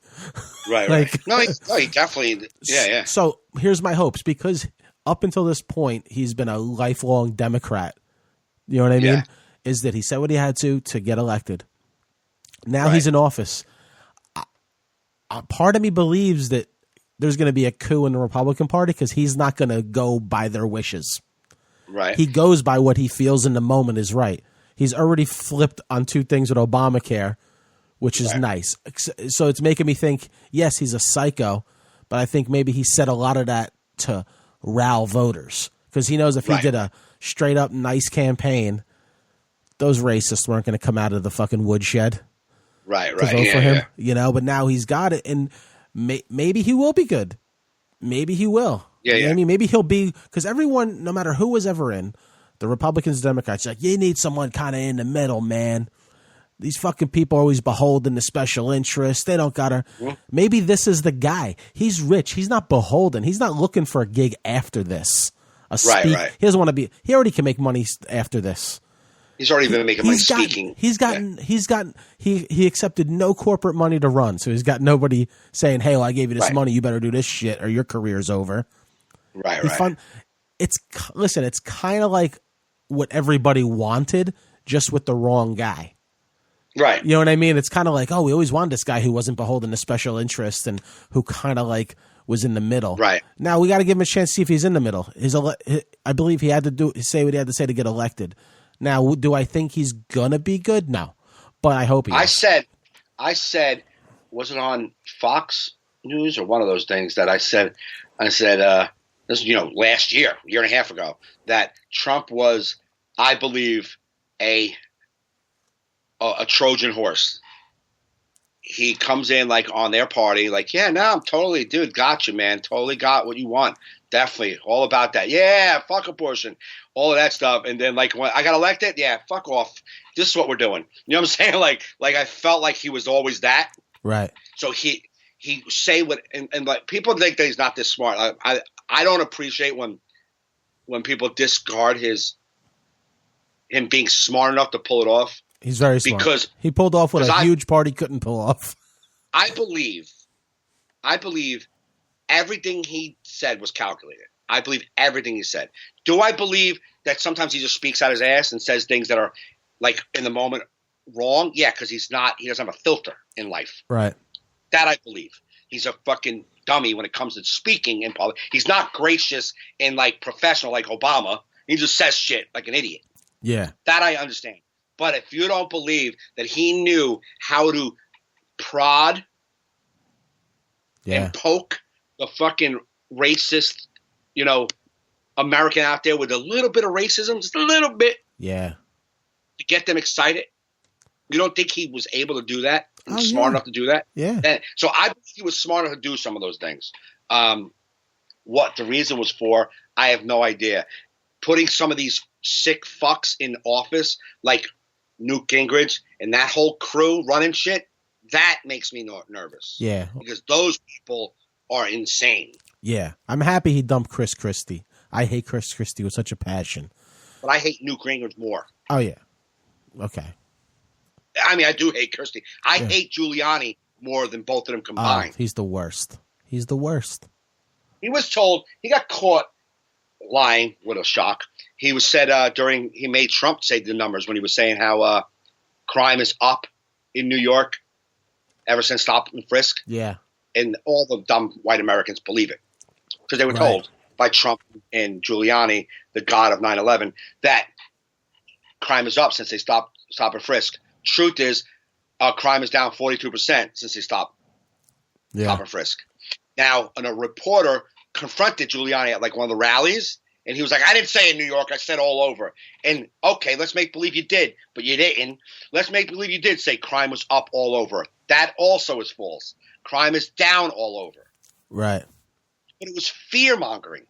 Right. No, he definitely. Yeah. So here's my hopes, because up until this point, he's been a lifelong Democrat. You know what I mean? Is that he said what he had to get elected. Now he's in office. Part of me believes that there's going to be a coup in the Republican Party because he's not going to go by their wishes. Right. He goes by what he feels in the moment is right. He's already flipped on 2 things with Obamacare, which is nice. So it's making me think, yes, he's a psycho, but I think maybe he said a lot of that to rile voters because he knows if he did a straight up nice campaign, those racists weren't going to come out of the fucking woodshed. Right. To vote for him, But now he's got it, and maybe he will be good. Maybe he will. Yeah. I mean, maybe he'll be, because everyone, no matter who was ever in, the Republicans, Democrats, like, you need someone kind of in the middle, man. These fucking people are always beholden to special interests. They don't gotta. Maybe this is the guy. He's rich. He's not beholden. He's not looking for a gig after this. Right. He doesn't want to be. He already can make money after this. He's already been making money speaking. He accepted no corporate money to run, so he's got nobody saying, "Hey, well, I gave you this money. You better do this shit, or your career's over." Right. It's kind of like what everybody wanted, just with the wrong guy. Right. You know what I mean? It's kind of like, we always wanted this guy who wasn't beholden to special interests and who kind of was in the middle. Right. Now we got to give him a chance to see if he's in the middle. I believe he had to say what he had to say to get elected. Now, do I think he's gonna be good? No, but I hope he is. I said, was it on Fox News or one of those things that I said, this is, last year and a half ago, that Trump was, I believe, a Trojan horse. He comes in on their party, I'm totally, dude, got you, man. Totally got what you want. Definitely. All about that. Yeah, fuck abortion. All of that stuff. And then when I got elected, fuck off. This is what we're doing. You know what I'm saying? I felt like he was always that. Right. So he say what, and people think that he's not this smart. I don't appreciate when people discard him being smart enough to pull it off. He's very smart. Because he pulled off what a huge party couldn't pull off. I believe everything he said was calculated. I believe everything he said. Do I believe that sometimes he just speaks out his ass and says things that are, like, in the moment wrong? Yeah, because he doesn't have a filter in life. Right. That I believe. He's a fucking dummy when it comes to speaking in public. He's not gracious and, like, professional like Obama. He just says shit like an idiot. Yeah. That I understand. But if you don't believe that he knew how to prod and poke the fucking racist, American out there with a little bit of racism, just a little bit. Yeah. To get them excited. You don't think he was able to do that? Smart enough to do that? Yeah. So I believe he was smart enough to do some of those things. What the reason was for, I have no idea. Putting some of these sick fucks in office, like Newt Gingrich and that whole crew running shit, that makes me nervous. Yeah. Because those people are insane. Yeah. I'm happy he dumped Chris Christie. I hate Chris Christie with such a passion. But I hate Newt Gingrich more. Oh, yeah. Okay. I mean, I do hate Christie. I hate Giuliani more than both of them combined. Oh, he's the worst. He's the worst. He was told, he got caught lying, what a shock. He was said he made Trump say the numbers when he was saying how crime is up in New York ever since stop and frisk. Yeah. And all the dumb white Americans believe it. Because they were told by Trump and Giuliani, the god of 9/11, that crime is up since they stop and frisk. Truth is, crime is down 42% since they stopped stop and frisk. Now, a reporter confronted Giuliani at like one of the rallies, and he was like, I didn't say in New York, I said all over. And okay, let's make believe you did, but you didn't. Let's make believe you did say crime was up all over. That also is false. Crime is down all over. Right. But it was fear-mongering.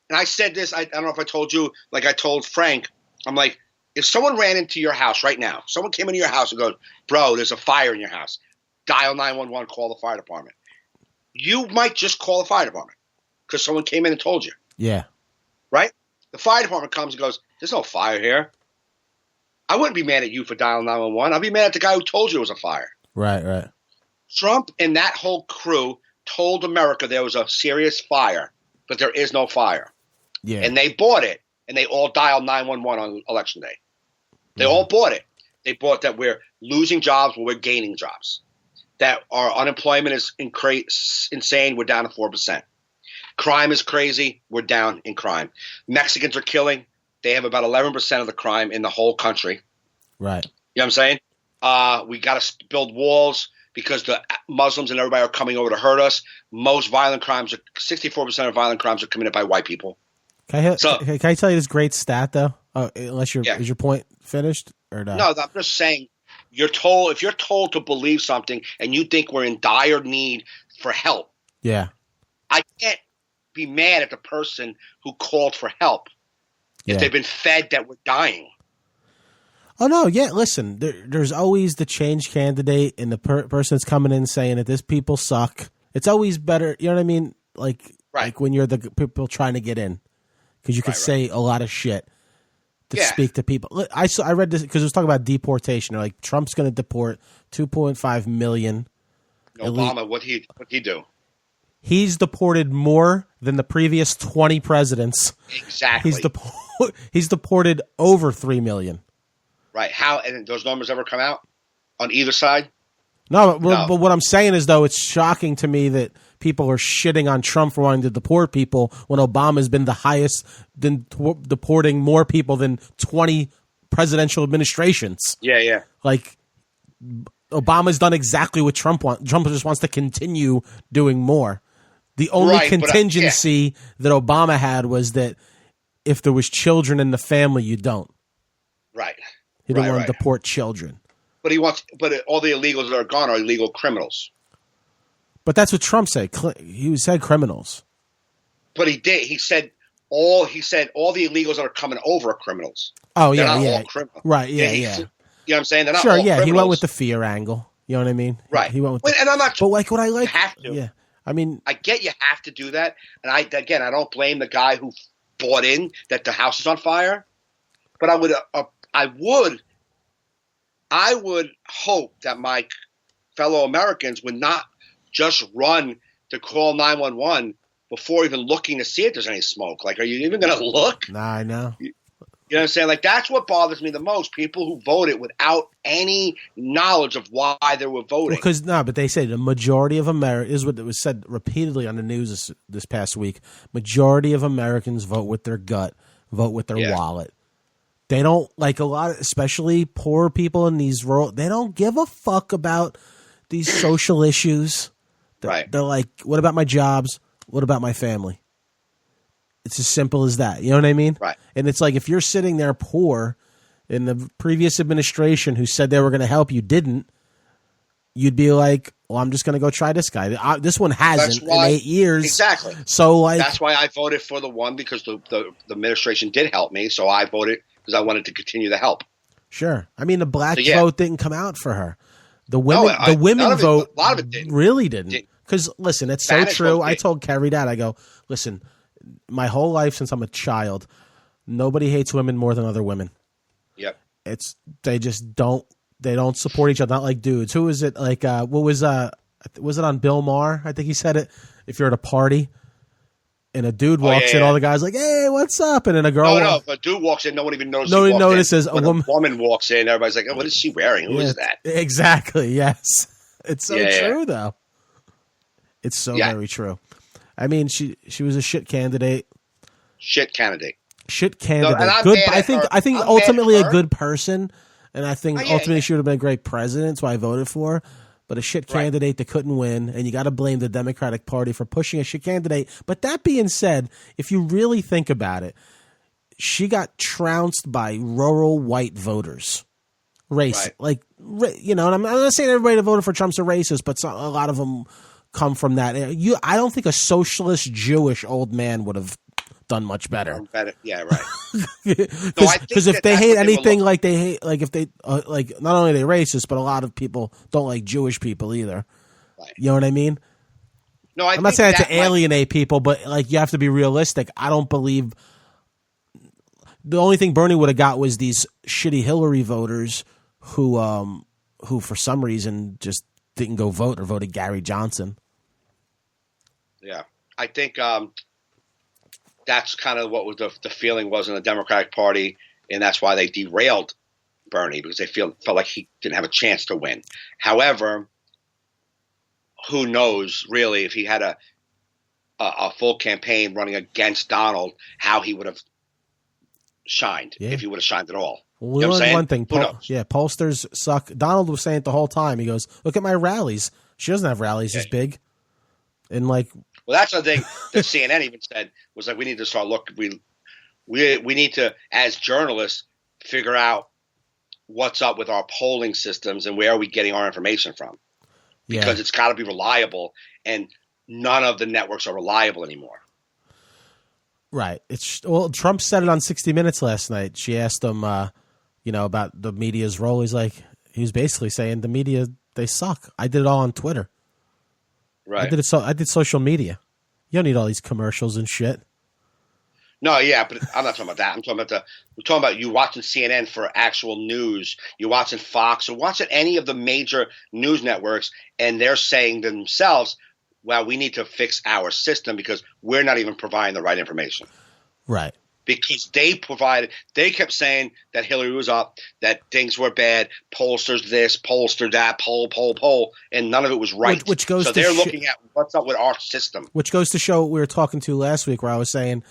And I said this, I don't know if I told you, like I told Frank, I'm like, if someone ran into your house right now, someone came into your house and goes, bro, there's a fire in your house, dial 911, call the fire department. You might just call the fire department because someone came in and told you. Yeah. Right? The fire department comes and goes, there's no fire here. I wouldn't be mad at you for dialing 911. I'd be mad at the guy who told you it was a fire. Right. Trump and that whole crew told America there was a serious fire, but there is no fire. Yeah. And they bought it, and they all dialed 911 on Election Day. They all bought it. They bought that we're losing jobs, but we're gaining jobs. That our unemployment is insane. We're down to 4%. Crime is crazy. We're down in crime. Mexicans are killing. They have about 11% of the crime in the whole country. Right. You know what I'm saying? We got to build walls because the Muslims and everybody are coming over to hurt us. Most violent crimes, 64% of violent crimes are committed by white people. Can I tell you this great stat though? Is your point finished or not? No, I'm just saying. If you're told to believe something and you think we're in dire need for help, I can't be mad at the person who called for help if they've been fed that we're dying. Oh no, yeah. Listen, there's always the change candidate and the person that's coming in saying that this people suck. It's always better, you know what I mean? Like when you're the people trying to get in, because you could say a lot of shit to speak to people. I read this because it was talking about deportation. They're like, Trump's going to deport 2.5 million. Obama, what'd he do? He's deported more than the previous 20 presidents. Exactly. He's deported over 3 million. Right. How, and those numbers ever come out on either side? No, but what I'm saying is, though, it's shocking to me that people are shitting on Trump for wanting to deport people when Obama's been the highest, deporting more people than 20 presidential administrations. Yeah. Like, Obama's done exactly what Trump wants. Trump just wants to continue doing more. The only contingency that Obama had was that if there was children in the family, you don't. Right. He didn't want to deport children. But all the illegals that are gone are illegal criminals. But that's what Trump said. He said criminals. But he did. He said all the illegals that are coming over are criminals. Oh, They're yeah, not all criminals. Right, yeah. You know what I'm saying? They're not all criminals. He went with the fear angle. You know what I mean? Right. He went with and I'm not. But like what I like. You have to. Yeah. I mean, I get you have to do that, and I don't blame the guy who bought in that the house is on fire, but I would I would hope that my fellow Americans would not just run to call 911 before even looking to see if there's any smoke. Like, are you even going to look? Nah, I know. You know what I'm saying? Like, that's what bothers me the most. People who voted without any knowledge of why they were voting. But they say the majority of Americans, is what it was said repeatedly on the news this past week, majority of Americans vote with their gut, vote with their wallet. They don't, like a lot of, especially poor people in these rural, they don't give a fuck about these social issues. They're like, what about my jobs? What about my family? It's as simple as that. You know what I mean? Right. And it's like if you're sitting there poor and the previous administration who said they were going to help you didn't, you'd be like, well, I'm just going to go try this guy. This one hasn't in 8 years. Exactly. So like, that's why I voted for the one, because the administration did help me. So I voted because I wanted to continue the help. Sure. I mean, the black vote didn't come out for her. The women, vote, a lot of it didn't. Really didn't. Because listen, it's Spanish so true. I told Kerry that. I go, listen, my whole life since I'm a child, nobody hates women more than other women. Yep. They just don't. They don't support each other. Not like dudes. Who is it? Like what was it on Bill Maher? I think he said it. If you're at a party and a dude walks in, all the guys like, hey, what's up? And then a girl. No, if a dude walks in, no one even notices. Nobody notices. When a woman walks in, everybody's like, oh, what is she wearing? Who is that? Exactly. Yes. It's so true, though. It's so very true. I mean, she was a shit candidate. Shit candidate. No, good. I think ultimately a good person, and I think ultimately she would have been a great president. So I voted for her. But a shit candidate that couldn't win, and you got to blame the Democratic Party for pushing a shit candidate. But that being said, if you really think about it, she got trounced by rural white voters. And I'm not saying everybody that voted for Trump's a racist, but a lot of them come from that. I don't think a socialist Jewish old man would have done much better. Yeah, right. Because if they hate anything like they hate, like if they like, not only are they racist, but a lot of people don't like Jewish people either. Right. You know what I mean? No, I'm not saying to alienate people, but like you have to be realistic. I don't believe the only thing Bernie would have got was these shitty Hillary voters who for some reason just didn't go vote or voted Gary Johnson. Yeah, I think that's kind of what was the feeling was in the Democratic Party, and that's why they derailed Bernie, because they felt like he didn't have a chance to win. However, who knows really if he had a full campaign running against Donald, how he would have shined, if he would have shined at all. Well, we learned one thing. Pollsters suck. Donald was saying it the whole time. He goes, look at my rallies. She doesn't have rallies as big. And like, well, that's the thing that CNN even said was like, we need to start looking. We need to, as journalists, figure out what's up with our polling systems and where are we getting our information from, because it's got to be reliable, and none of the networks are reliable anymore. Right. Trump said it on 60 Minutes last night. She asked him, about the media's role. He was basically saying the media, they suck. I did it all on Twitter. Right. I did social media. You don't need all these commercials and shit. No, yeah, but I'm not talking about that. We're talking about you watching CNN for actual news. You're watching Fox or watching any of the major news networks, and they're saying themselves, well, we need to fix our system because we're not even providing the right information. Right. Because they kept saying that Hillary was up, that things were bad, pollsters this, pollster that, poll, and none of it was right. Which goes so they're looking at what's up with our system. Which goes to show what we were talking to last week, where I was saying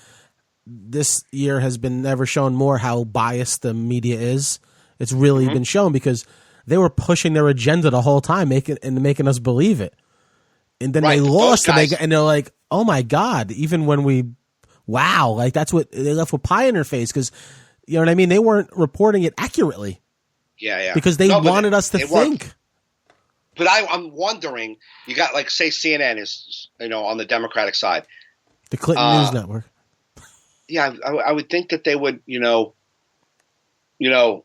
this year has been never shown more how biased the media is. It's really been shown because they were pushing their agenda the whole time, making us believe it. And then they lost, and they're like, oh my God, even when like that's what they left with pie in their face, because you know what I mean? They weren't reporting it accurately. Yeah. Because they wanted us to think. But I'm wondering, you got like, say CNN is, on the Democratic side. The Clinton News Network. Yeah, I would think that they would,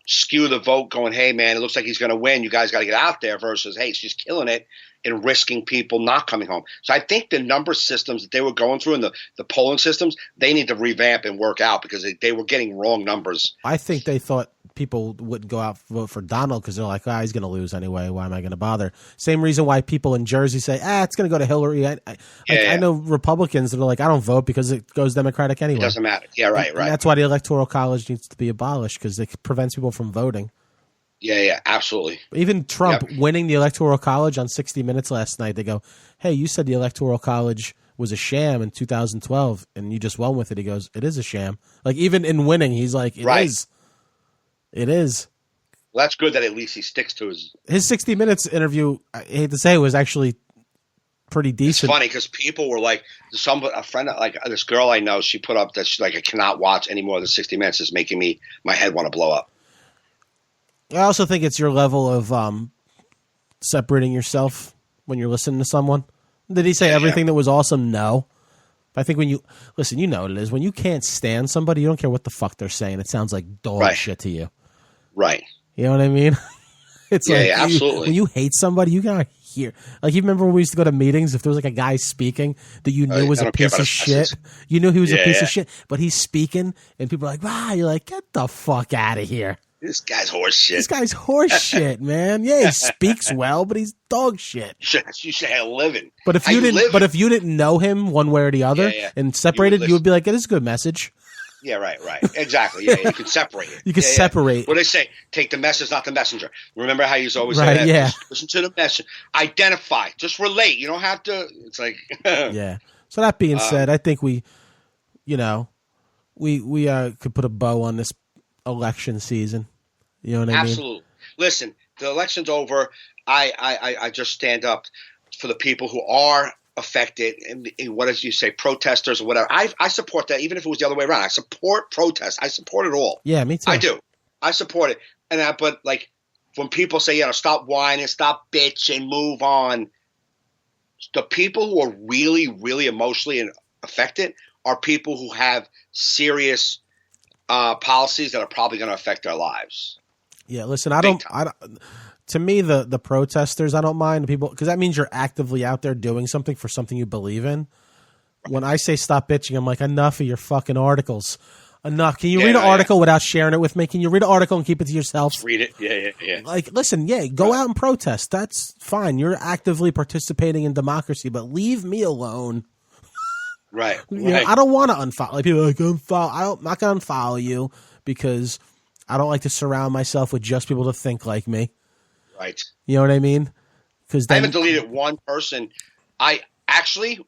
skew the vote going, hey, man, it looks like he's going to win. You guys got to get out there versus, hey, she's killing it and risking people not coming home. So I think the number systems that they were going through and the polling systems, they need to revamp and work out because they were getting wrong numbers. I think they thought people wouldn't go out vote for Donald because they're like, he's going to lose anyway. Why am I going to bother? Same reason why people in Jersey say, it's going to go to Hillary. I know Republicans that are like, I don't vote because it goes Democratic anyway. It doesn't matter. Yeah, right. And that's why the Electoral College needs to be abolished because it prevents people from voting. Yeah, absolutely. Even Trump winning the Electoral College on 60 Minutes last night, they go, hey, you said the Electoral College was a sham in 2012 and you just won with it. He goes, it is a sham. Like even in winning, he's like, it is. It is. Well, that's good that at least he sticks to his 60 Minutes interview. I hate to say, was actually pretty decent. It's funny because people were like, a friend, like this girl I know, she put up that she's like, I cannot watch any more than 60 Minutes. It's making my head want to blow up. I also think it's your level of separating yourself when you're listening to someone. Did he say everything that was awesome? No. I think when you listen, you know what it is. When you can't stand somebody, you don't care what the fuck they're saying. It sounds like dog shit to you. Right. You know what I mean? It's absolutely. When you hate somebody, you gotta hear. Like you remember when we used to go to meetings, if there was like a guy speaking that you knew was a piece of shit, you knew he was a piece of shit, but he's speaking and people are like, you're like, get the fuck out of here. This guy's horse shit. This guy's horse shit, man. Yeah, he speaks well, but he's dog shit. You should have a living. But if you didn't know him one way or the other and separated, you would be like, it is a good message. Yeah, right. Exactly. Yeah, you can separate it. You can separate. What do they say? Take the message, not the messenger. Remember how you always say that? Yeah. Just listen to the message. Identify. Just relate. You don't have to. It's like. Yeah. So that being said, I think we could put a bow on this election season. You know what I mean? Absolutely. Listen, the election's over. I just stand up for the people who are affected and what did you say, protesters or whatever. I support that, even if it was the other way around. I support protests. I support it all. Yeah, me too. I do. I support it. But like when people say, stop whining, stop bitching, move on. The people who are really, really emotionally affected are people who have serious policies that are probably going to affect their lives. Yeah, listen, I don't. To me, the protesters, I don't mind people because that means you're actively out there doing something for something you believe in. When I say stop bitching, I'm like, enough of your fucking articles. Enough. Can you read an article without sharing it with me? Can you read an article and keep it to yourself? Just read it. Yeah. Like, listen, go out and protest. That's fine. You're actively participating in democracy, but leave me alone. Right. I don't want to unfollow. Like people are like, unfollow. I'm not going to unfollow you because I don't like to surround myself with just people to think like me. Right. You know what I mean? Because I haven't deleted one person. I actually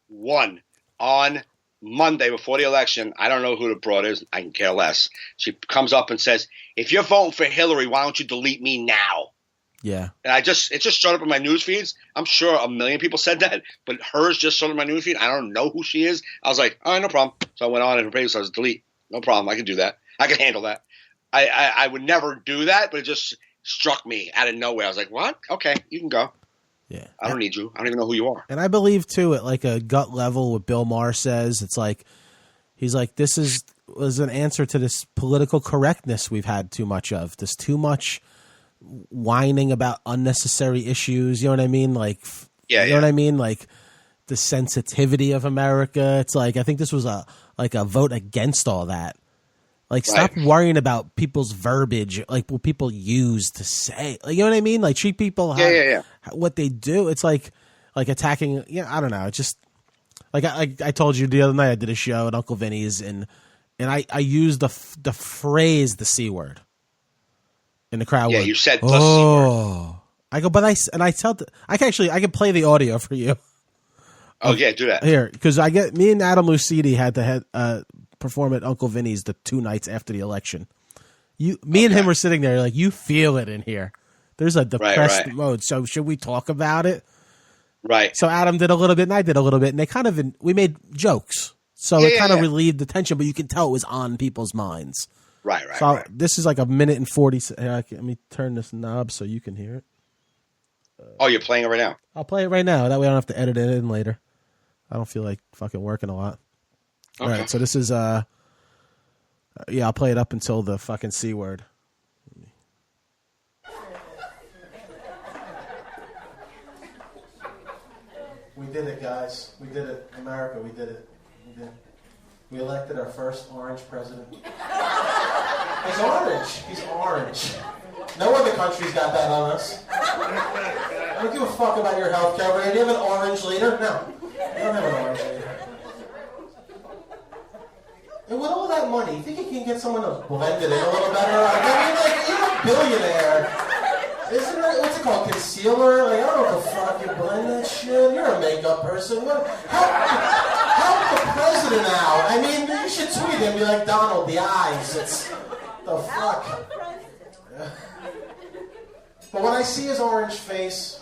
won on Monday before the election. I don't know who the broad is. I can care less. She comes up and says, if you're voting for Hillary, why don't you delete me now? Yeah. And it just showed up in my news feeds. I'm sure a million people said that, but hers just showed up in my news feed. I don't know who she is. I was like, all right, no problem. So I went on and her page says delete. No problem. I can do that. I can handle that. I would never do that, but it just struck me out of nowhere. I was like, what? Okay, you can go. Yeah. I don't need you. I don't even know who you are. And I believe, too, at like a gut level, what Bill Maher says, it's like, he's like, this was an answer to this political correctness we've had too much of. This too much whining about unnecessary issues. You know what I mean? Like, you know what I mean? Like the sensitivity of America. It's like, I think this was a vote against all that. Like, stop worrying about people's verbiage, like what people use to say. Like, you know what I mean? Like, treat people how what they do. It's like attacking. I don't know. It's just like I told you the other night. I did a show at Uncle Vinny's, and I used the phrase the C word, and the crowd. Yeah, you said the C word. I go, but I can play the audio for you. Oh yeah, do that here because me and Adam Lucidi had to perform at Uncle Vinny's the 2 nights after the election. Me and him were sitting there like, you feel it in here. There's a depressed mode. So should we talk about it? Right. So Adam did a little bit and I did a little bit, and they we made jokes. So it kind of relieved the tension, but you can tell it was on people's minds. Right. So this is like a minute and 40. Let me turn this knob so you can hear it. Oh, you're playing it right now? I'll play it right now. That way I don't have to edit it in later. I don't feel like fucking working a lot. Okay. All right, so this is Yeah, I'll play it up until the fucking C word. We did it, guys. We did it. America, we did it. We elected our first orange president. He's orange. He's orange. No other country's got that on us. I don't give a fuck about your health care. Do you have an orange leader? No. You don't have an orange leader. And with all that money, you think you can get someone to blend it in a little better? I mean, like, you're a billionaire. Isn't it, what's it called, concealer? Like, I don't know what the fuck, you blend that shit? You're a makeup person. Help the president out. I mean, you should tweet him and be like, Donald, the eyes. It's the fuck. Yeah. But when I see his orange face,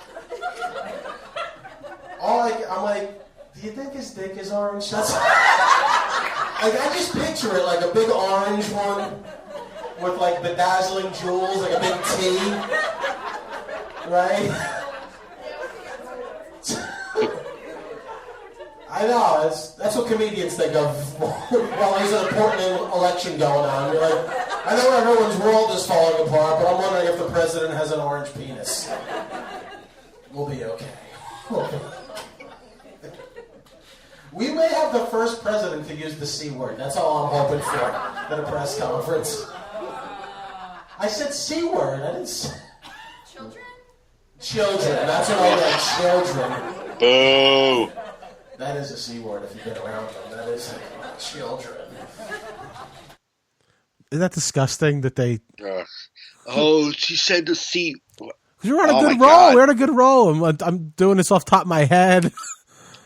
I'm like, do you think his dick is orange? That's like, I just picture it like a big orange one with like bedazzling jewels, like a big T, right? I know, that's what comedians think of while there's an important election going on. You're like, I know everyone's world is falling apart, but I'm wondering if the president has an orange penis. We'll be okay. We may have the first president to use the C word. That's all I'm hoping for at a press conference. I said C word. I didn't say... Children. That's what I meant. Children. Boo. That is a C word if you've been around them. That is children. Isn't that disgusting that they... she said the C. We're on a good roll. God. We're on a good roll. I'm doing this off the top of my head.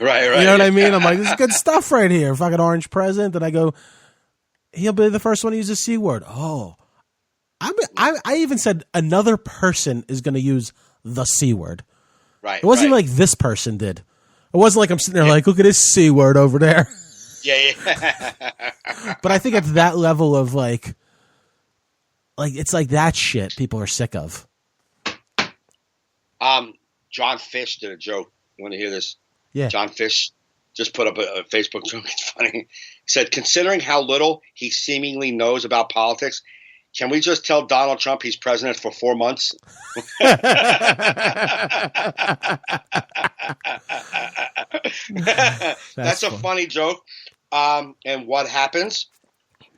Right. You know what I mean? I'm like, this is good stuff right here. Fucking orange president. And I go, he'll be the first one to use the C word. Oh. I even said another person is going to use the C word. Right. It wasn't like this person did. It wasn't like I'm sitting there like, look at this C word over there. Yeah. But I think it's that level of like it's like that shit people are sick of. John Fish did a joke. You want to hear this? Yeah. John Fish just put up a Facebook joke. It's funny. He said, considering how little he seemingly knows about politics, can we just tell Donald Trump he's president for 4 months? That's a funny joke. And what happens?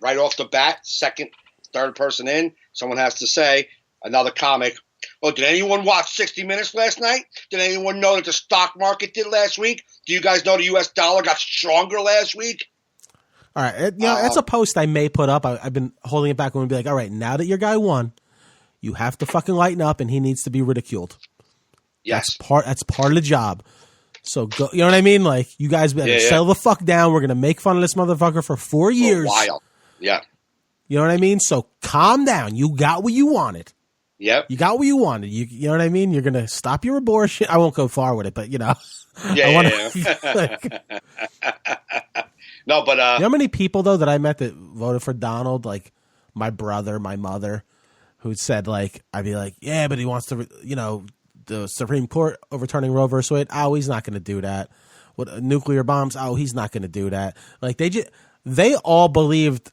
Right off the bat, second, third person in, someone has to say, another comic, oh, did anyone watch 60 Minutes last night? Did anyone know that the stock market did last week? Do you guys know the U.S. dollar got stronger last week? All right. That's a post I may put up. I've been holding it back and be like, all right, now that your guy won, you have to fucking lighten up and he needs to be ridiculed. Yes. That's part of the job. So, go, you know what I mean? Like, you guys better settle the fuck down. We're going to make fun of this motherfucker for 4 years. For a while. Yeah. You know what I mean? So, calm down. You got what you wanted. Yep. You got what you wanted. You know what I mean? You're going to stop your abortion. I won't go far with it, but, you know. Yeah. No, but... you know how many people, though, that I met that voted for Donald? Like, my brother, my mother, who said, like, I'd be like, yeah, but he wants to, the Supreme Court overturning Roe versus Wade. Oh, he's not going to do that. What nuclear bombs? Oh, he's not going to do that. Like, they all believed,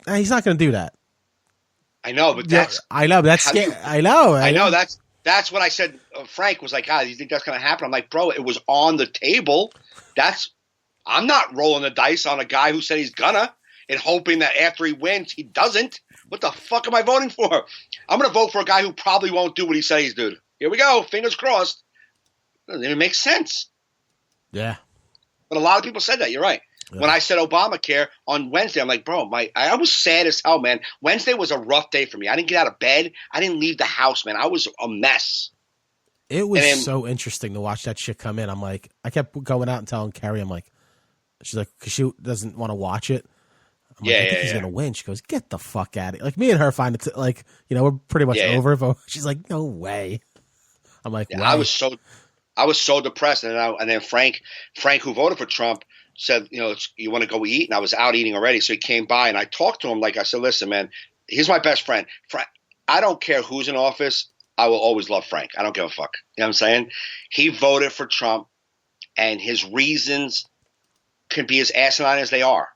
he's not going to do that. I know, but that's... I know, that's scary. I know. That's what I said. Frank was like, do you think that's going to happen? I'm like, bro, it was on the table. I'm not rolling the dice on a guy who said he's gonna and hoping that after he wins, he doesn't. What the fuck am I voting for? I'm going to vote for a guy who probably won't do what he says he's doing. Here we go. Fingers crossed. Doesn't even make sense. Yeah. But a lot of people said that. You're right. Yeah. When I said Obamacare on Wednesday, I'm like, bro, I was sad as hell, man. Wednesday was a rough day for me. I didn't get out of bed. I didn't leave the house, man. I was a mess. It was so interesting to watch that shit come in. I'm like, I kept going out and telling Carrie, I'm like, she's like, because she doesn't want to watch it. I'm like, I think he's going to win. She goes, get the fuck out of it. Like, me and her find it, like, we're pretty much over. But she's like, no way. I'm like, I was so depressed. And then Frank, who voted for Trump, said, you want to go eat? And I was out eating already. So he came by and I talked to him. Like I said, listen, man, he's my best friend. I don't care who's in office. I will always love Frank. I don't give a fuck. You know what I'm saying? He voted for Trump and his reasons can be as asinine as they are.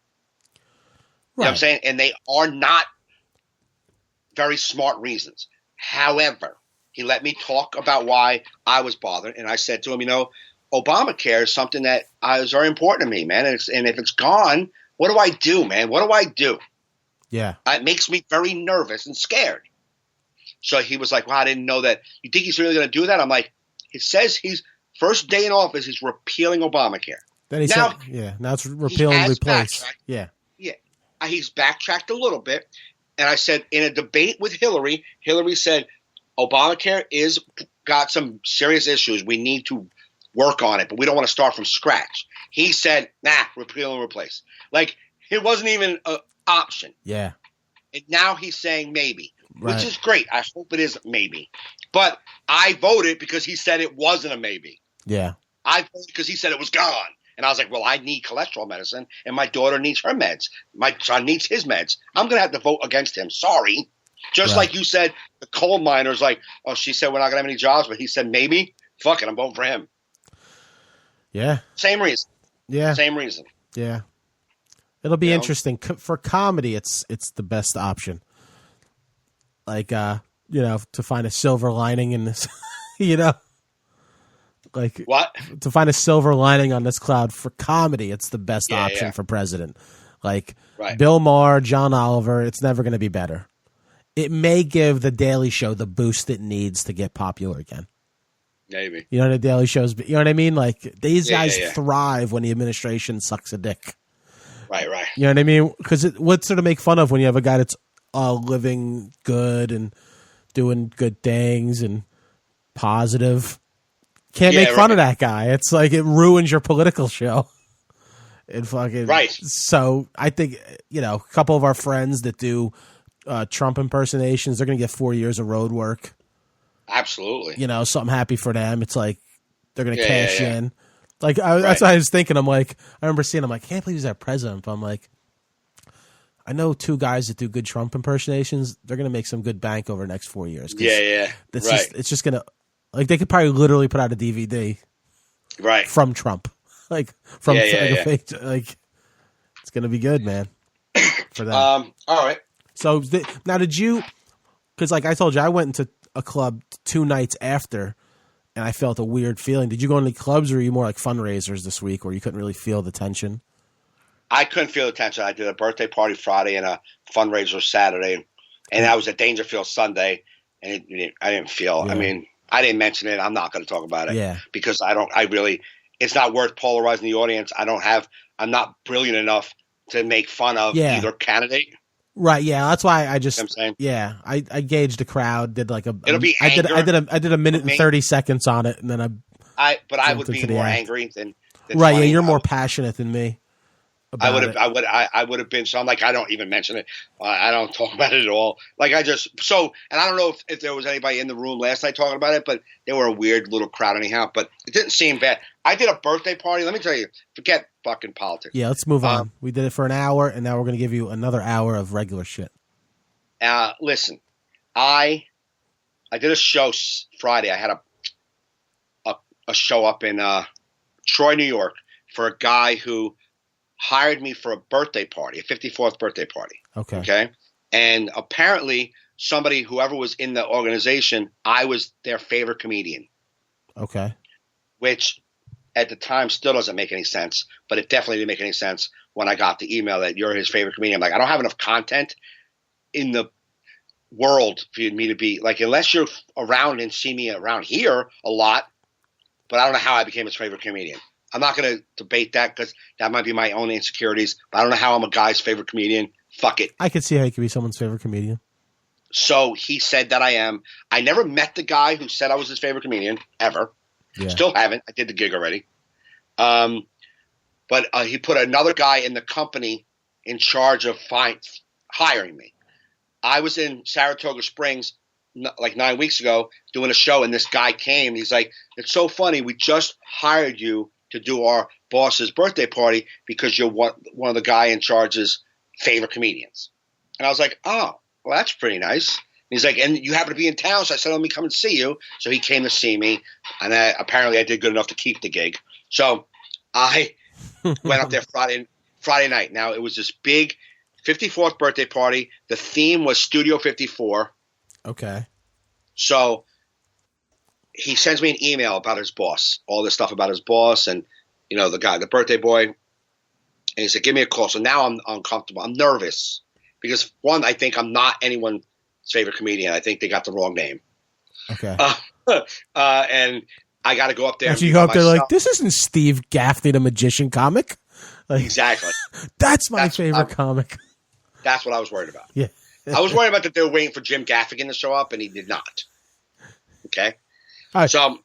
You know what I'm saying? And they are not very smart reasons. However, he let me talk about why I was bothered. And I said to him, Obamacare is something that is very important to me, man. And if it's gone, what do I do, man? What do I do? Yeah. It makes me very nervous and scared. So he was like, well, I didn't know that. You think he's really going to do that? I'm like, it says he's first day in office, he's repealing Obamacare. Then he said, now it's repeal and replace. Yeah. Yeah. He's backtracked a little bit. And I said, in a debate with Hillary said, Obamacare is got some serious issues. We need to work on it, but we don't want to start from scratch. He said, repeal and replace. Like, it wasn't even an option. Yeah. And now he's saying maybe, right. Which is great. I hope it is maybe. But I voted because he said it wasn't a maybe. Yeah. I voted because he said it was gone. And I was like, well, I need cholesterol medicine, and my daughter needs her meds. My son needs his meds. I'm going to have to vote against him. Sorry. Just like you said, the coal miner's like, oh, she said we're not going to have any jobs, but he said maybe. Fuck it, I'm voting for him. Yeah. Same reason. Yeah. Same reason. Yeah. It'll be interesting. For comedy, it's the best option. Like, to find a silver lining in this, Like, what? To find a silver lining on this cloud for comedy, it's the best option for president. Like, Bill Maher, John Oliver, it's never going to be better. It may give The Daily Show the boost it needs to get popular again. Maybe. The Daily Show's, you know what I mean? Like, these guys thrive when the administration sucks a dick. Right. You know what I mean? Because what's there to make fun of when you have a guy that's living good and doing good things and positive? Can't make fun of that guy. It's like it ruins your political show. And fucking So I think a couple of our friends that do Trump impersonations, they're gonna get 4 years of road work. Absolutely. So I'm happy for them. It's like they're gonna cash in. Like that's what I was thinking. I'm like, I remember seeing. I'm like, can't believe he's our president. But I'm like, I know two guys that do good Trump impersonations. They're gonna make some good bank over the next 4 years. It's just gonna. Like, they could probably literally put out a DVD from Trump. Like, from a fake, like, it's going to be good, man, for that. All right. So, now did you, because like I told you, I went into a club 2 nights after, and I felt a weird feeling. Did you go into clubs, or were you more like fundraisers this week where you couldn't really feel the tension? I couldn't feel the tension. I did a birthday party Friday and a fundraiser Saturday, and I was at Dangerfield Sunday, and I didn't feel, I mean, I didn't mention it. I'm not going to talk about it because it's not worth polarizing the audience. I'm not brilliant enough to make fun of either candidate. Right. Yeah. That's why I just, you know what I'm saying? I gauged the crowd, did like it'll be anger I did a minute and 30 seconds on it. And then I would be more angry than right. 20. Yeah. You're more passionate than me. I would have been. So I'm like, I don't even mention it. I don't talk about it at all. Like and I don't know if there was anybody in the room last night talking about it, but they were a weird little crowd anyhow. But it didn't seem bad. I did a birthday party. Let me tell you, forget fucking politics. Yeah, let's move on. We did it for an hour, and now we're going to give you another hour of regular shit. Listen, I did a show Friday. I had a show up in Troy, New York, for a guy who hired me for a birthday party, a 54th birthday party. Okay. And apparently whoever was in the organization, I was their favorite comedian. Okay. Which at the time still doesn't make any sense, but it definitely didn't make any sense when I got the email that you're his favorite comedian. I'm like, I don't have enough content in the world for me to be like, unless you're around and see me around here a lot, but I don't know how I became his favorite comedian. I'm not going to debate that because that might be my own insecurities. But I don't know how I'm a guy's favorite comedian. Fuck it. I could see how you could be someone's favorite comedian. So he said that I am. I never met the guy who said I was his favorite comedian, ever. Yeah. Still haven't. I did the gig already. But he put another guy in the company in charge of hiring me. I was in Saratoga Springs like 9 weeks ago doing a show, and this guy came. He's like, it's so funny. We just hired you to do our boss's birthday party because you're one of the guy in charge's favorite comedians. And I was like, oh, well, that's pretty nice. And he's like, and you happen to be in town, so I said, let me come and see you. So he came to see me, and apparently I did good enough to keep the gig. So I went up there Friday night. Now, it was this big 54th birthday party. The theme was Studio 54. Okay. So he sends me an email about his boss, all this stuff about his boss and, the guy, the birthday boy. And he said, give me a call. So now I'm uncomfortable. I'm nervous because, one, I think I'm not anyone's favorite comedian. I think they got the wrong name. Okay. And I got to go up there. Actually, you go up there like, this isn't Steve Gaffney, the magician comic. Like, exactly. That's my favorite comic. That's what I was worried about. Yeah. I was worried about that they were waiting for Jim Gaffigan to show up, and he did not. Okay? So,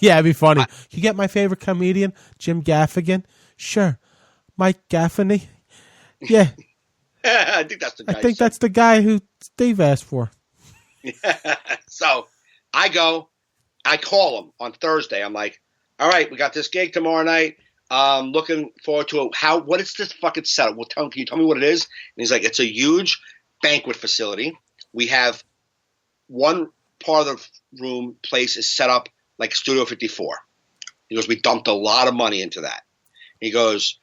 yeah, it'd be funny. You get my favorite comedian, Jim Gaffigan? Sure. Mike Gaffney? Yeah. I think that's the guy. I think that's the guy who Steve asked for. So, I call him on Thursday. I'm like, all right, we got this gig tomorrow night. Looking forward to it. What is this fucking setup? Can you tell me what it is? And he's like, it's a huge banquet facility. We have one part of the room place is set up like Studio 54. He goes, we dumped a lot of money into that. He goes,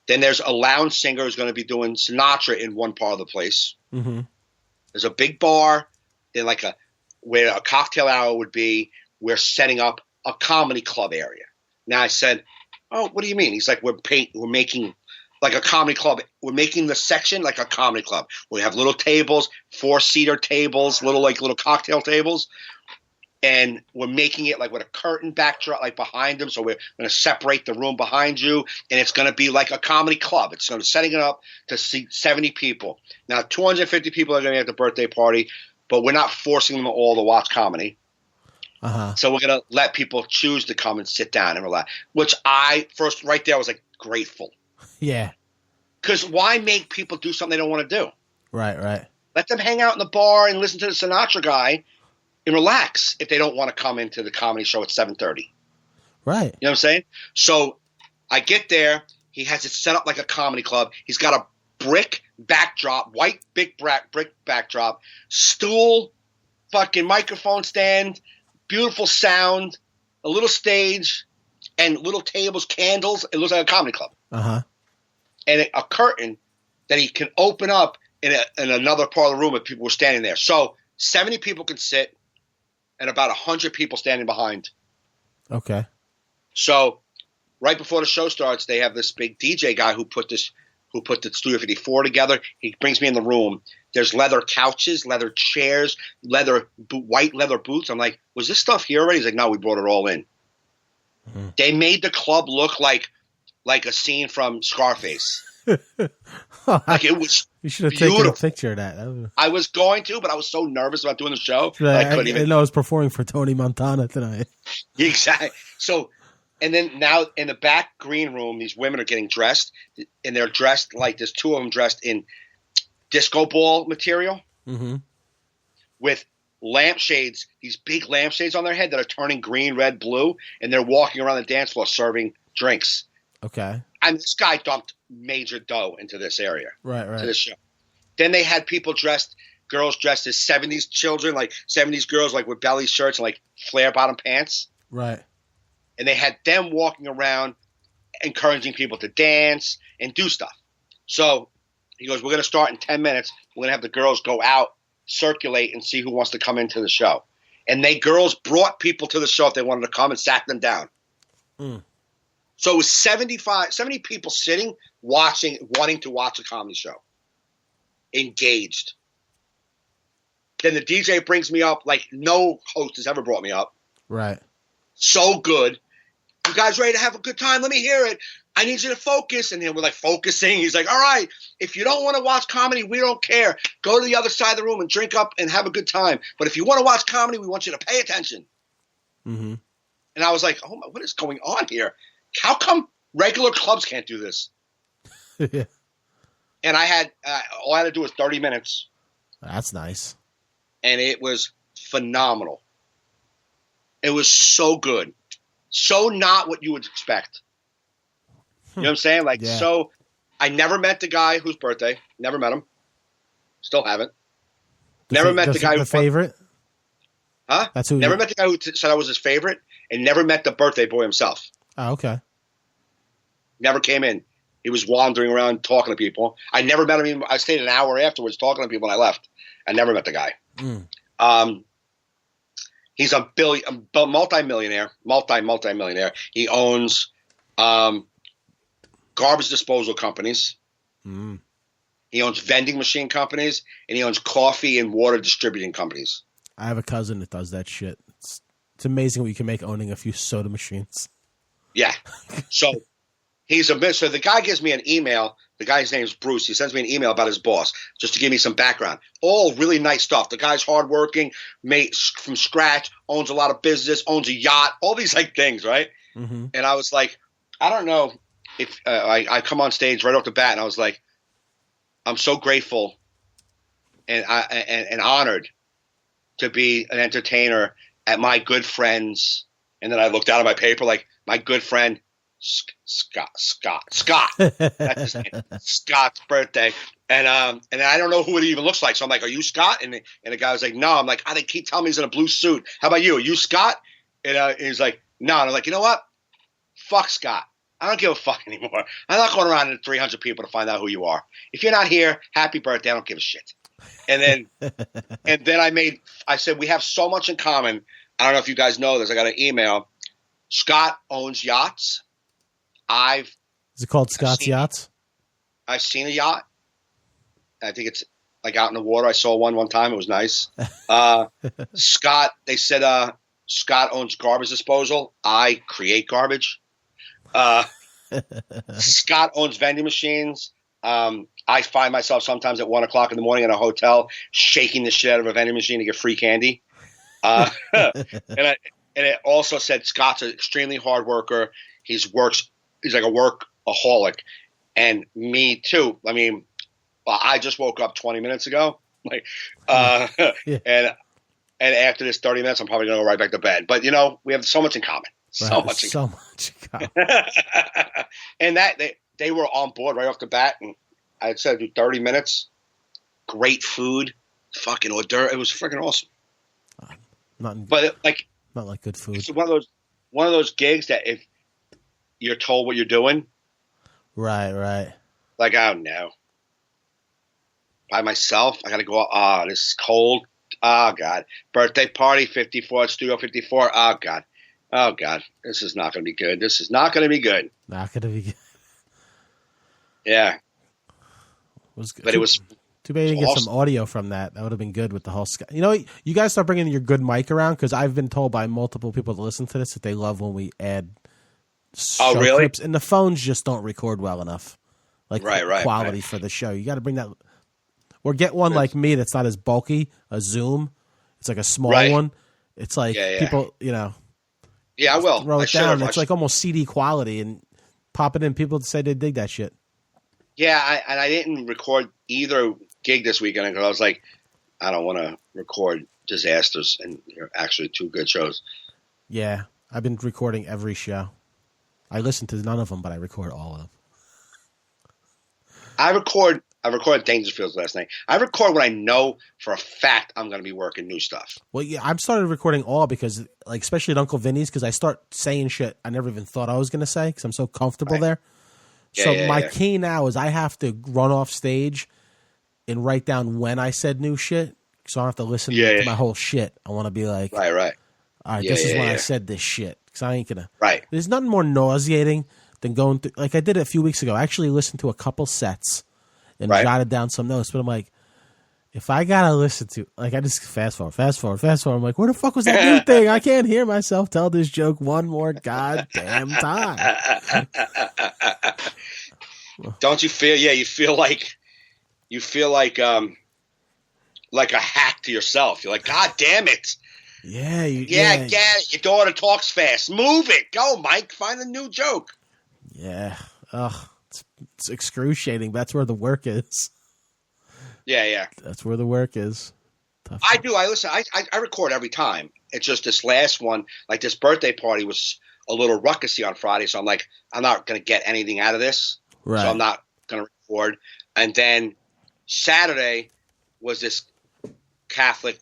then there's a lounge singer who's going to be doing Sinatra in one part of the place. Mm-hmm. There's a big bar, then where a cocktail hour would be. We're setting up a comedy club area. Now I said, oh, what do you mean? He's like, we're making like a comedy club. We're making the section like a comedy club. We have little tables, 4-seater tables, little cocktail tables. And we're making it like with a curtain backdrop like behind them. So we're going to separate the room behind you. And it's going to be like a comedy club. It's going to setting it up to seat 70 people. Now, 250 people are going to be at the birthday party, but we're not forcing them all to watch comedy. Uh-huh. So we're going to let people choose to come and sit down and relax, which I first right there was like grateful. Yeah. Because why make people do something they don't want to do? Right. Let them hang out in the bar and listen to the Sinatra guy and relax if they don't want to come into the comedy show at 7:30. Right. You know what I'm saying? So I get there. He has it set up like a comedy club. He's got a brick backdrop, white big brick backdrop, stool, fucking microphone stand, beautiful sound, a little stage, and little tables, candles. It looks like a comedy club. Uh-huh. And a curtain that he can open up in another part of the room if people were standing there. So 70 people can sit and about 100 people standing behind. Okay. So right before the show starts, they have this big DJ guy who put the Studio 54 together. He brings me in the room. There's leather couches, leather chairs, white leather boots. I'm like, was this stuff here already? He's like, no, we brought it all in. Mm-hmm. They made the club look like a scene from Scarface. Like it was. You should have beautiful. taken a picture of that. I was going to, but I was so nervous about doing the show. Right. I couldn't even. I was performing for Tony Montana tonight. Exactly. So, and then now in the back green room, these women are getting dressed, and they're dressed like there's two of them dressed in disco ball material with lampshades, these big lampshades on their head that are turning green, red, blue, and they're walking around the dance floor serving drinks. Okay. And this guy dumped major dough into this area. Right. To this show. Then they had girls dressed as 70s children, like 70s girls, like with belly shirts and like flare bottom pants. Right. And they had them walking around encouraging people to dance and do stuff. So he goes, we're going to start in 10 minutes. We're going to have the girls go out, circulate, and see who wants to come into the show. And girls brought people to the show if they wanted to come and sat them down. Mm. So it was 70 people sitting, wanting to watch a comedy show. Engaged. Then the DJ brings me up like no host has ever brought me up. Right. So good. You guys ready to have a good time? Let me hear it. I need you to focus. And then we're like focusing. He's like, all right, if you don't want to watch comedy, we don't care. Go to the other side of the room and drink up and have a good time. But if you want to watch comedy, we want you to pay attention. Mm-hmm. And I was like, oh my, what is going on here? How come regular clubs can't do this? Yeah. And all I had to do was 30 minutes. That's nice. And it was phenomenal. It was so good. So not what you would expect. You know what I'm saying? Like, yeah. So I never met the guy whose birthday. Never met him. Still haven't. Never met the guy who's favorite. Huh? That's who. Never met the guy who said I was his favorite, and never met the birthday boy himself. Oh, okay. Never came in. He was wandering around talking to people. I never met him. I stayed an hour afterwards talking to people and I left. I never met the guy. He's a multi-millionaire. He owns garbage disposal companies. He owns vending machine companies, and he owns coffee and water distributing companies. I have a cousin that does that shit. It's amazing what you can make owning a few soda machines. Yeah. So so the guy gives me an email. The guy's name is Bruce. He sends me an email about his boss just to give me some background. All really nice stuff. The guy's hardworking, made from scratch, owns a lot of business, owns a yacht, all these like things, right? And I was like, I don't know if I come on stage right off the bat, and I was like, I'm so grateful and honored to be an entertainer at my good friend's. And then I looked out at my paper like my good friend Scott. That's his name. Scott's birthday. And I don't know who it even looks like. So I'm like, are you Scott? And the guy was like, no. I'm like, they keep telling me he's in a blue suit. How about you? Are you Scott? And he's like, no. And I'm like, you know what? Fuck Scott. I don't give a fuck anymore. I'm not going around to 300 people to find out who you are. If you're not here, happy birthday. I don't give a shit. And then I said, we have so much in common. I don't know if you guys know this. I got an email. Scott owns yachts. Is it called Scott's Yachts? I've seen a yacht. I think it's like out in the water. I saw one time. It was nice. Scott, they said Scott owns garbage disposal. I create garbage. Scott owns vending machines. I find myself sometimes at 1 o'clock in the morning in a hotel shaking the shit out of a vending machine to get free candy. And it also said Scott's an extremely hard worker. He's like a workaholic, and me too. I mean, I just woke up 20 minutes ago, and after this 30 minutes, I'm probably gonna go right back to bed. But we have so much in common. So much in common. And that they were on board right off the bat, and I said do 30 minutes, great food, fucking hors d'oeuvre. It was freaking awesome. Not like good food. It's one of those gigs that if you're told what you're doing, right. Like, I don't know. By myself, I got to go out. This is cold. Oh, God. Birthday party, 54, Studio 54. Oh, God. This is not going to be good. Not going to be good. Yeah. It was good. But it was too bad you didn't get some audio from that. That would have been good with the whole Scott. You guys start bringing your good mic around, because I've been told by multiple people that listen to this that they love when we add show clips, and the phones just don't record well enough. Quality for the show. You got to bring that, or get one like me that's not as bulky. A Zoom, it's like a small one. It's like people, Yeah, I will. Throw it down. It's like almost CD quality, and pop it in. People say they dig that shit. Yeah, I didn't record either gig this weekend because I was like, I don't want to record disasters, and they're actually two good shows. Yeah, I've been recording every show. I listen to none of them, but I record all of them. I recorded Dangerfields last night. I record when I know for a fact I'm going to be working new stuff. Well, yeah, I've started recording all because, especially at Uncle Vinny's, because I start saying shit I never even thought I was going to say because I'm so comfortable there. So my key now is I have to run off stage and write down when I said new shit, so I don't have to listen to my whole shit. I want to be like, all right, this is when I said this shit, because I ain't gonna. There's nothing more nauseating than going through. Like I did it a few weeks ago. I actually listened to a couple sets and jotted down some notes. But I'm like, if I gotta listen to, I just fast forward. I'm like, where the fuck was that new thing? I can't hear myself tell this joke one more goddamn time. Don't you feel? Yeah, you feel like a hack to yourself. You're like, God damn it. Yeah, I get it. Your daughter talks fast. Move it. Go, Mike. Find a new joke. Yeah. Ugh. It's excruciating. That's where the work is. Yeah. That's where the work is. Tough. I do. I listen. I record every time. It's just this last one, like this birthday party was a little ruckusy on Friday, so I'm like, I'm not going to get anything out of this. Right. So I'm not going to record. And then Saturday was this Catholic,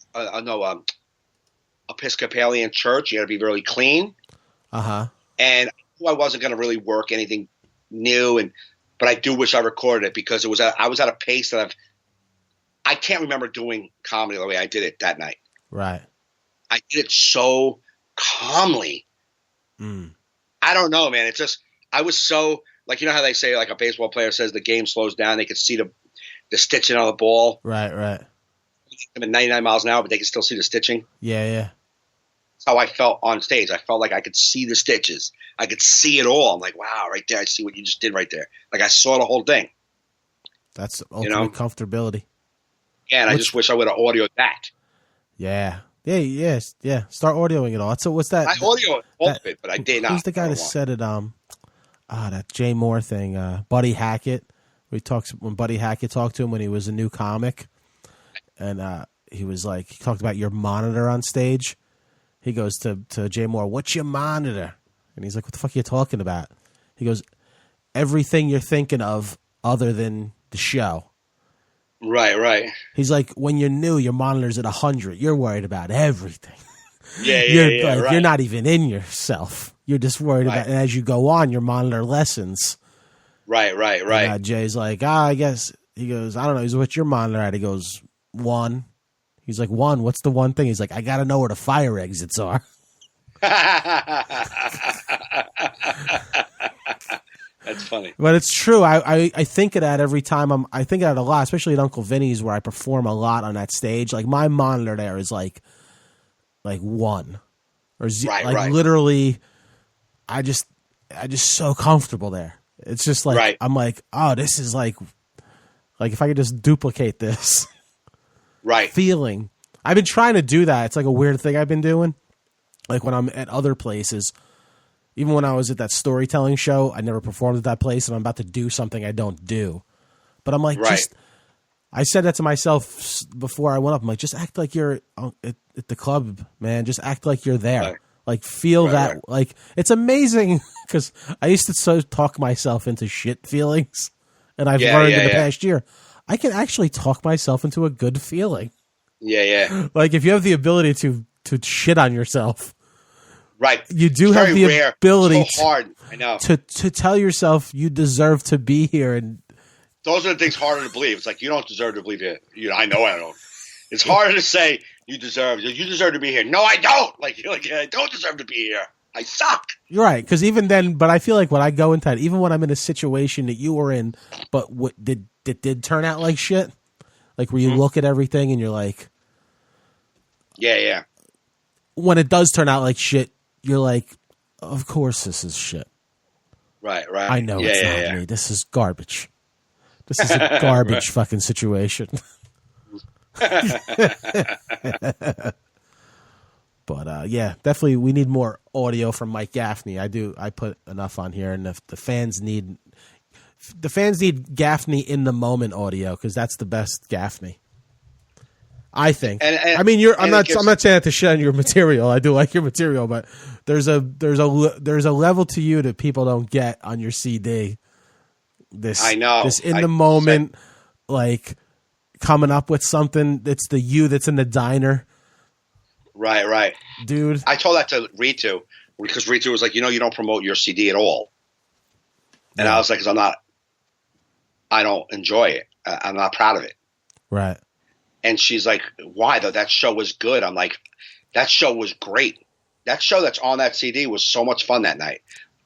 Episcopalian church. You got to be really clean. And I wasn't going to really work anything new, and but I do wish I recorded it because I was at a pace that I can't remember doing comedy the way I did it that night. Right. I did it so calmly. I don't know, man. It's just I was so like, you know how they say like a baseball player says the game slows down, they can see the stitching on the ball. Right. I'm at 99 miles an hour, but they can still see the stitching. Yeah. That's how I felt on stage. I felt like I could see the stitches. I could see it all. I'm like, wow, right there. I see what you just did right there. Like I saw the whole thing. That's ultimate comfortability. Yeah, and I just wish I would have audioed that. Yeah. Start audioing it all. So what's that? I audioed all of it, but I did not. Who's the guy that said it? That Jay Moore thing. Buddy Hackett. When Buddy Hackett talked to him when he was a new comic, and he talked about your monitor on stage. He goes to Jay Moore, "What's your monitor?" And he's like, "What the fuck are you talking about?" He goes, "Everything you're thinking of other than the show." Right. He's like, when you're new, your monitor's at 100. You're worried about everything. Yeah, right. You're not even in yourself. You're just worried about, and as you go on, your monitor lessens. Right. And, Jay's like, I guess, he goes, I don't know. He's, what's your monitor at? He goes, 1. He's like, 1, what's the one thing? He's like, I got to know where the fire exits are. That's funny. But it's true. I think of that every time. I think of that a lot, especially at Uncle Vinny's where I perform a lot on that stage. Like my monitor there is like 1 or 0. Right. Literally, I just so comfortable there. It's just like, I'm like, oh, this is like if I could just duplicate this feeling. I've been trying to do that. It's like a weird thing I've been doing. Like when I'm at other places, even when I was at that storytelling show, I never performed at that place, and I'm about to do something I don't do. But I'm like, I said that to myself before I went up. I'm like, just act like you're at the club, man. Just act like you're there. Right. Like, feel that. Right. Like, it's amazing because I used to talk myself into shit feelings, and I've learned in the past year, I can actually talk myself into a good feeling. Yeah. Like, if you have the ability to shit on yourself. Right. You do have the ability so hard. I know. to tell yourself you deserve to be here. And those are the things harder to believe. It's like, you don't deserve to believe it. I know I don't. It's harder to say you deserve to be here. No, I don't. Like I don't deserve to be here. I suck. You're right. Because even then, but I feel like when I go into that, even when I'm in a situation that you were in, but what did turn out like shit, like where you look at everything and you're like, yeah. When it does turn out like shit, you're like, of course this is shit. Right. I know it's not me. This is garbage. This is a garbage fucking situation. But definitely we need more audio from Mike Gaffney. I put enough on here, and if the fans need Gaffney in the moment audio because that's the best Gaffney. I think. I mean, I'm not saying that to shit on your material. I do like your material, but there's a level to you that people don't get on your CD. I know. This in the moment, like coming up with something. It's the you that's in the diner. Right. Dude. I told that to Ritu because Ritu was like, you don't promote your CD at all. And I was like, I don't enjoy it. I'm not proud of it. Right. And she's like, why though? That show was good. I'm like, that show was great. That show that's on that CD was so much fun that night.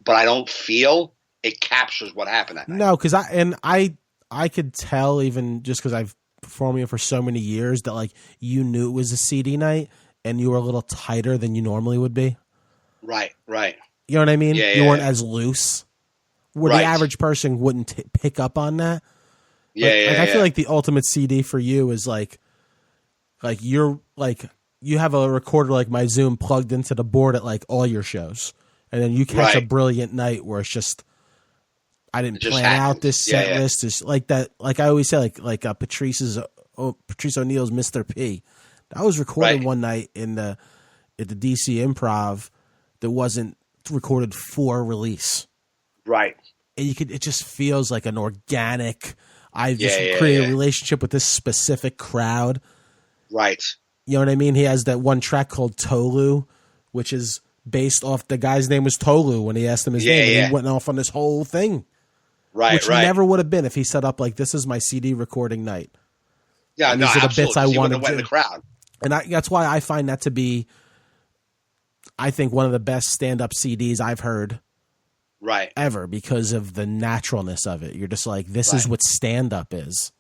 But I don't feel it captures what happened that night. No, because I could tell even just because I've performed it for so many years that like you knew it was a CD night and you were a little tighter than you normally would be. Right. You know what I mean? Yeah, you weren't as loose. Where the average person wouldn't pick up on that. I feel like the ultimate CD for you is like you're like you have a recorder like my Zoom plugged into the board at like all your shows, and then you catch a brilliant night where it's just I didn't plan out this set list. It's like that. Like I always say, like Patrice O'Neill's Mr. P. That was recorded one night at the DC Improv that wasn't recorded for release. Right. And it just feels like an organic. I've just created a relationship with this specific crowd. Right. You know what I mean? He has that one track called Tolu, which is based off the guy's name was Tolu when he asked him his name. And he went off on this whole thing. which never would have been if he set up like, this is my CD recording night. Yeah, and these are the bits I want to do. In the crowd. And that's why I find that to be, I think, one of the best stand-up CDs I've heard ever, because of the naturalness of it. You're just like, this is what stand-up is.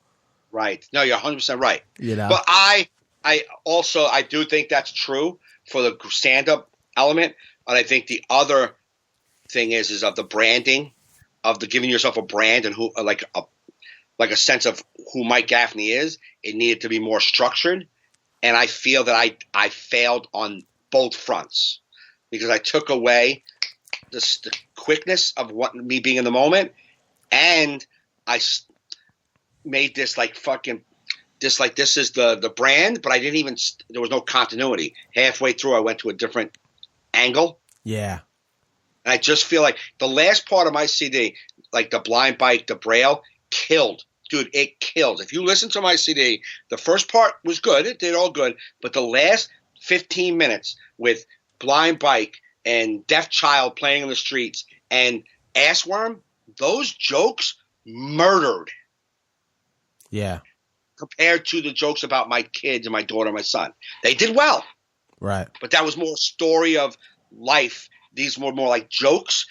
Right. No, you're 100% right. You know? But I do think that's true for the stand-up element. And I think the other thing is of the branding, of the giving yourself a brand and who like a sense of who Mike Gaffney is. It needed to be more structured. And I feel that I failed on both fronts, because I took away the quickness of me being in the moment, and I made this like fucking this like this is the brand, but I didn't even there was no continuity. Halfway through, I went to a different angle. Yeah, and I just feel like the last part of my CD, like the Blind Bike, the Braille, killed. Dude, it kills. If you listen to my CD, the first part was good. It did all good. But the last 15 minutes with Blind Bike and Deaf Child playing in the streets and Assworm, those jokes murdered. Yeah. Compared to the jokes about my kids and my daughter and my son. They did well. Right. But that was more a story of life. These were more like jokes.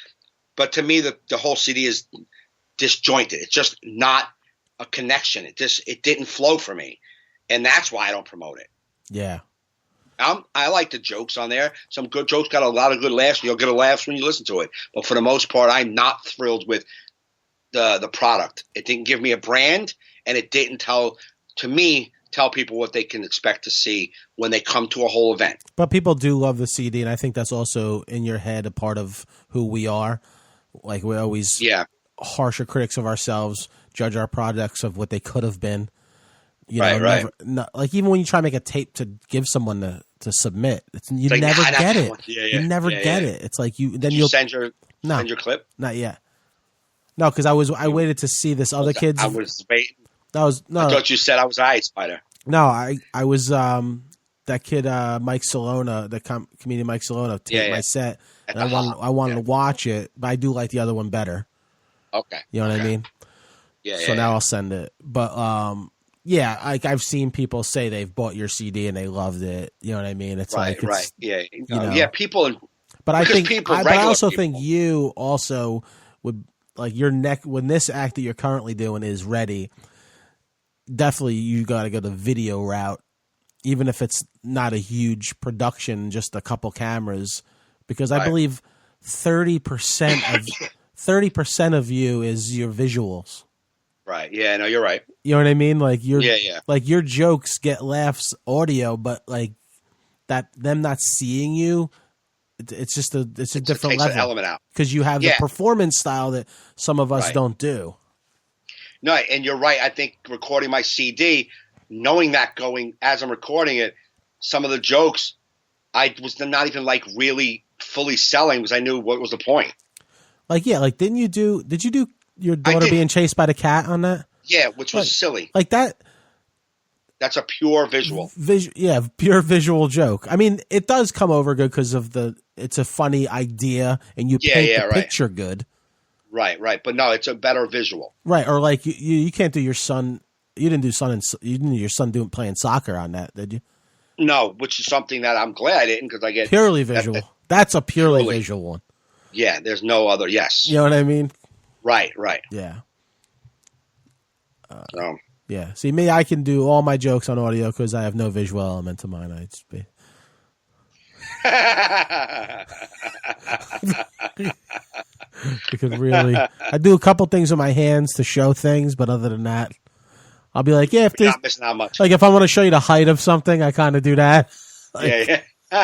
But to me, the whole CD is disjointed. It's just not a connection. It didn't flow for me, and that's why I don't promote it. Yeah, I like the jokes on there. Some good jokes got a lot of good laughs. You'll get a laugh when you listen to it. But for the most part, I'm not thrilled with the product. It didn't give me a brand, and it didn't tell people what they can expect to see when they come to a whole event. But people do love the CD, and I think that's also in your head a part of who we are. Like, we always harsher critics of ourselves, judge our products of what they could have been. You know, never, like even when you try to make a tape to give someone to submit, you like, never get it. You never get it. It's like you'll send your clip. Not yet. No, because I waited to see this other kid's. I was waiting. I thought you said I was Ice Spider. No, I was that kid Mike Salona, the comedian Mike Salona, taped my set, and I wanted to watch it, but I do like the other one better. Okay. You know what I mean? Yeah. So now I'll send it. But like I've seen people say they've bought your CD and they loved it. You know what I mean? It's people. But I also think you also would like your neck when this act that you're currently doing is ready. Definitely, you got to go the video route, even if it's not a huge production, just a couple cameras, because I believe 30% of you is your visuals. Right. Yeah. No, you're right. You know what I mean? Like like your jokes get laughs audio, but like them not seeing you, it's just a different level. An element out because you have the performance style that some of us don't do. No, and you're right. I think recording my CD, knowing that going as I'm recording it, some of the jokes I was not even like really fully selling because I knew what was the point. Like did you do your daughter being chased by the cat on that? Yeah, which was silly. Like that. That's a pure visual. Pure visual joke. I mean, it does come over good because of it's a funny idea and you paint the picture good. Right. But no, it's a better visual. Right. Or like you can't do your son. You didn't do your son playing soccer on that, did you? No, which is something that I'm glad I didn't because I get purely visual. That's a purely visual one. Yeah. There's no other. Yes. You know what I mean? Right. Yeah. Yeah. See, me, I can do all my jokes on audio because I have no visual element to mine. Because really, I do a couple things with my hands to show things, but other than that, I'll be like, if this, not missing out much. Like if I want to show you the height of something, I kind of do that. Like, if they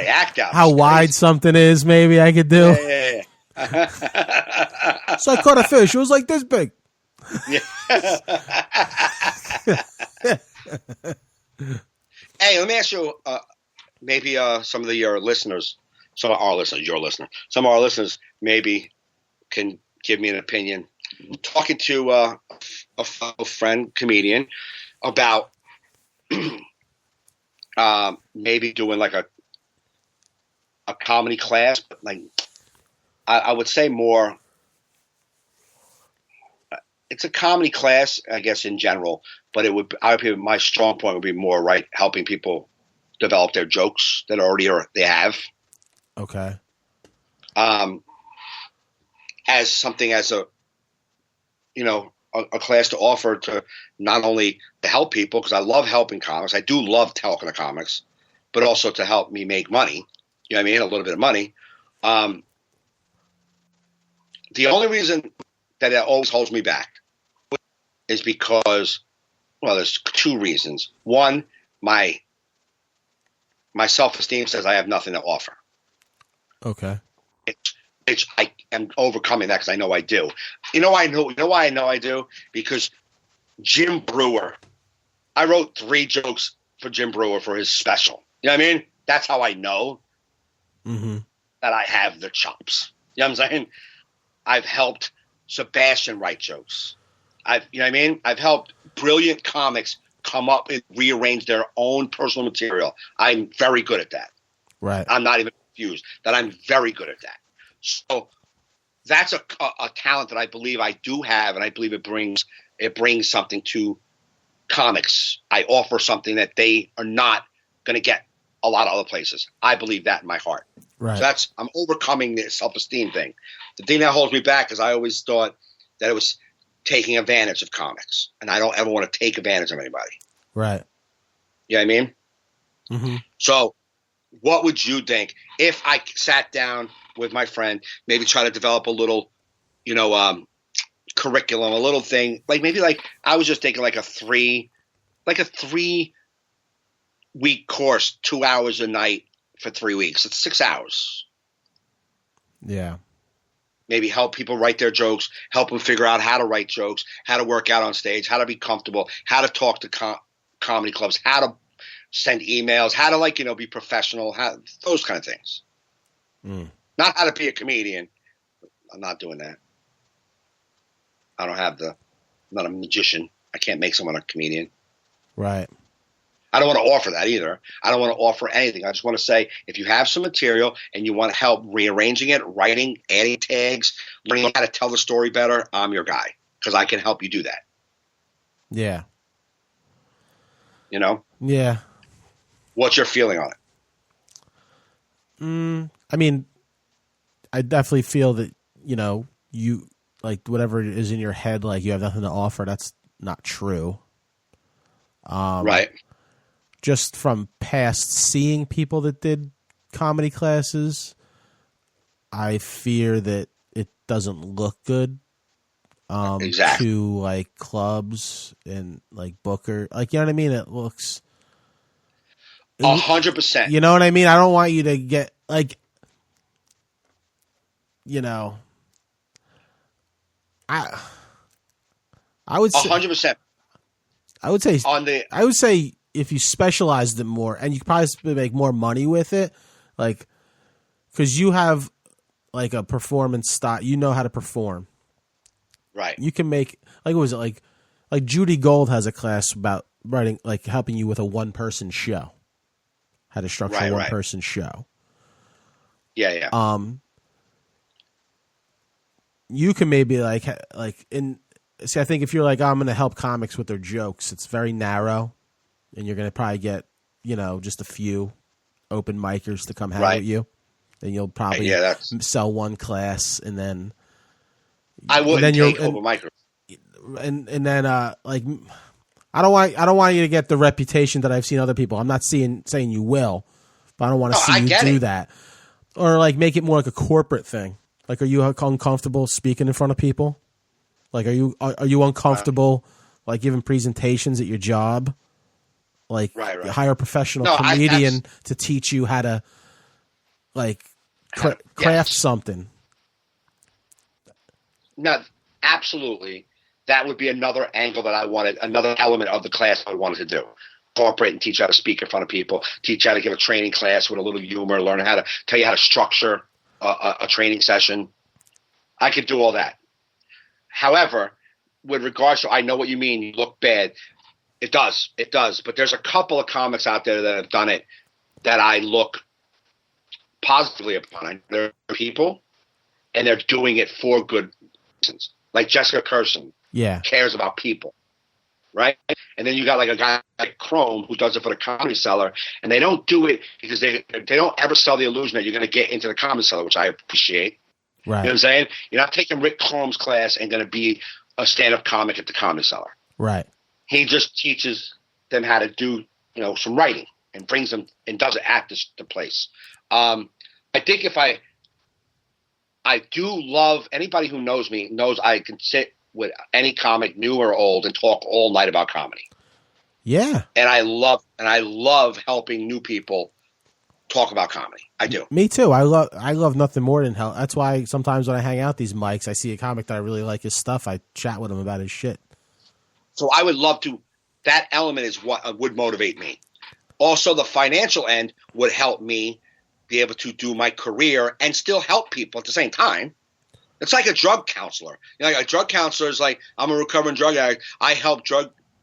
act out. How wide something is, maybe I could do. Yeah. So I caught a fish. It was like this big. Yeah. Hey, let me ask you, maybe some of your listeners maybe can give me an opinion. Talking to a fellow friend, comedian, about maybe doing like a comedy class, but like I would say more it's a comedy class, I guess, in general. But my strong point would be more helping people develop their jokes that they have. Okay. As a class to offer to not only to help people, because I love helping comics. I do love talking to comics, but also to help me make money. You know what I mean? A little bit of money. The only reason that it always holds me back is because, well, there's two reasons. One, my self-esteem says I have nothing to offer. Okay. I am overcoming that because I know I do. You know why I know I do? Because Jim Brewer, I wrote 3 jokes for Jim Brewer for his special. You know what I mean? That's how I know that I have the chops. You know what I'm saying? I've helped Sebastian write jokes. You know what I mean? I've helped brilliant comics come up and rearrange their own personal material. I'm very good at that. Right. I'm not even confused that I'm very good at that. So that's a talent that I believe I do have, and I believe it brings something to comics. I offer something that they are not going to get a lot of other places. I believe that in my heart. Right. So I'm overcoming the self-esteem thing. The thing that holds me back is I always thought that it was taking advantage of comics, and I don't ever want to take advantage of anybody. Right. You know what I mean? Mm-hmm. So what would you think if I sat down with my friend, maybe try to develop a little, curriculum, a little thing, I was just thinking like a 3-week course, 2 hours a night for 3 weeks. It's 6 hours. Yeah. Maybe help people write their jokes, help them figure out how to write jokes, how to work out on stage, how to be comfortable, how to talk to comedy clubs, how to send emails, how to be professional, those kind of things. Not how to be a comedian. I'm not doing that. I'm not a magician. I can't make someone a comedian. Right. I don't want to offer that either. I don't want to offer anything. I just want to say, if you have some material and you want help rearranging it, writing, adding tags, learning how to tell the story better, I'm your guy because I can help you do that. Yeah. Yeah. What's your feeling on it? I mean, I definitely feel that, you whatever is in your head, you have nothing to offer. That's not true. Right. Just from past seeing people that did comedy classes, I fear that it doesn't look good. Exactly. To clubs and Booker, you know what I mean? It looks 100%. You know what I mean? I don't want you to get I would say 100%. I would say if you specialized it more, and you could probably make more money with it, because you have a performance style, you know how to perform. Right. You can make what was it like Judy Gold has a class about writing, helping you with a one-person show, how to structure a one-person show. Yeah. You can maybe see, I think if you're I'm going to help comics with their jokes, it's very narrow, and you're going to probably get, just a few open micers to come hang with you. And you'll probably sell one class, and then I wouldn't take open micers. And then I don't want you to get the reputation that I've seen other people. I'm not saying you will, but I don't want to see you do that. Or make it more like a corporate thing. Are you uncomfortable speaking in front of people? Are you uncomfortable giving presentations at your job? Hire a professional comedian to teach you how to craft something. No, absolutely. That would be another angle that I wanted, another element of the class I wanted to do. Incorporate and teach how to speak in front of people, teach how to give a training class with a little humor, learn how to tell you how to structure a training session. I could do all that. However, with regards to, I know what you mean, you look bad. It does. But there's a couple of comics out there that have done it that I look positively upon. They're people, and they're doing it for good reasons. Like Jessica Kirsten. Yeah. Cares about people, right? And then you got like a guy like Chrome who does it for the Comedy Cellar, and they don't do it because they don't ever sell the illusion that you're going to get into the Comedy Cellar, which I appreciate. Right. You know what I'm saying? You're not taking Rick Chrome's class and going to be a stand-up comic at the Comedy Cellar. Right. He just teaches them how to do, some writing and brings them and does it at the place. I think if I do love anybody who knows me knows I can sit with any comic, new or old, and talk all night about comedy. Yeah. And I love helping new people talk about comedy. I do. Me too. I love nothing more than help. That's why sometimes when I hang out these mics, I see a comic that I really like his stuff. I chat with him about his shit. So I would love to. That element is what would motivate me. Also, the financial end would help me be able to do my career and still help people at the same time. It's like a drug counselor. A drug counselor is like, I'm a recovering drug addict. I help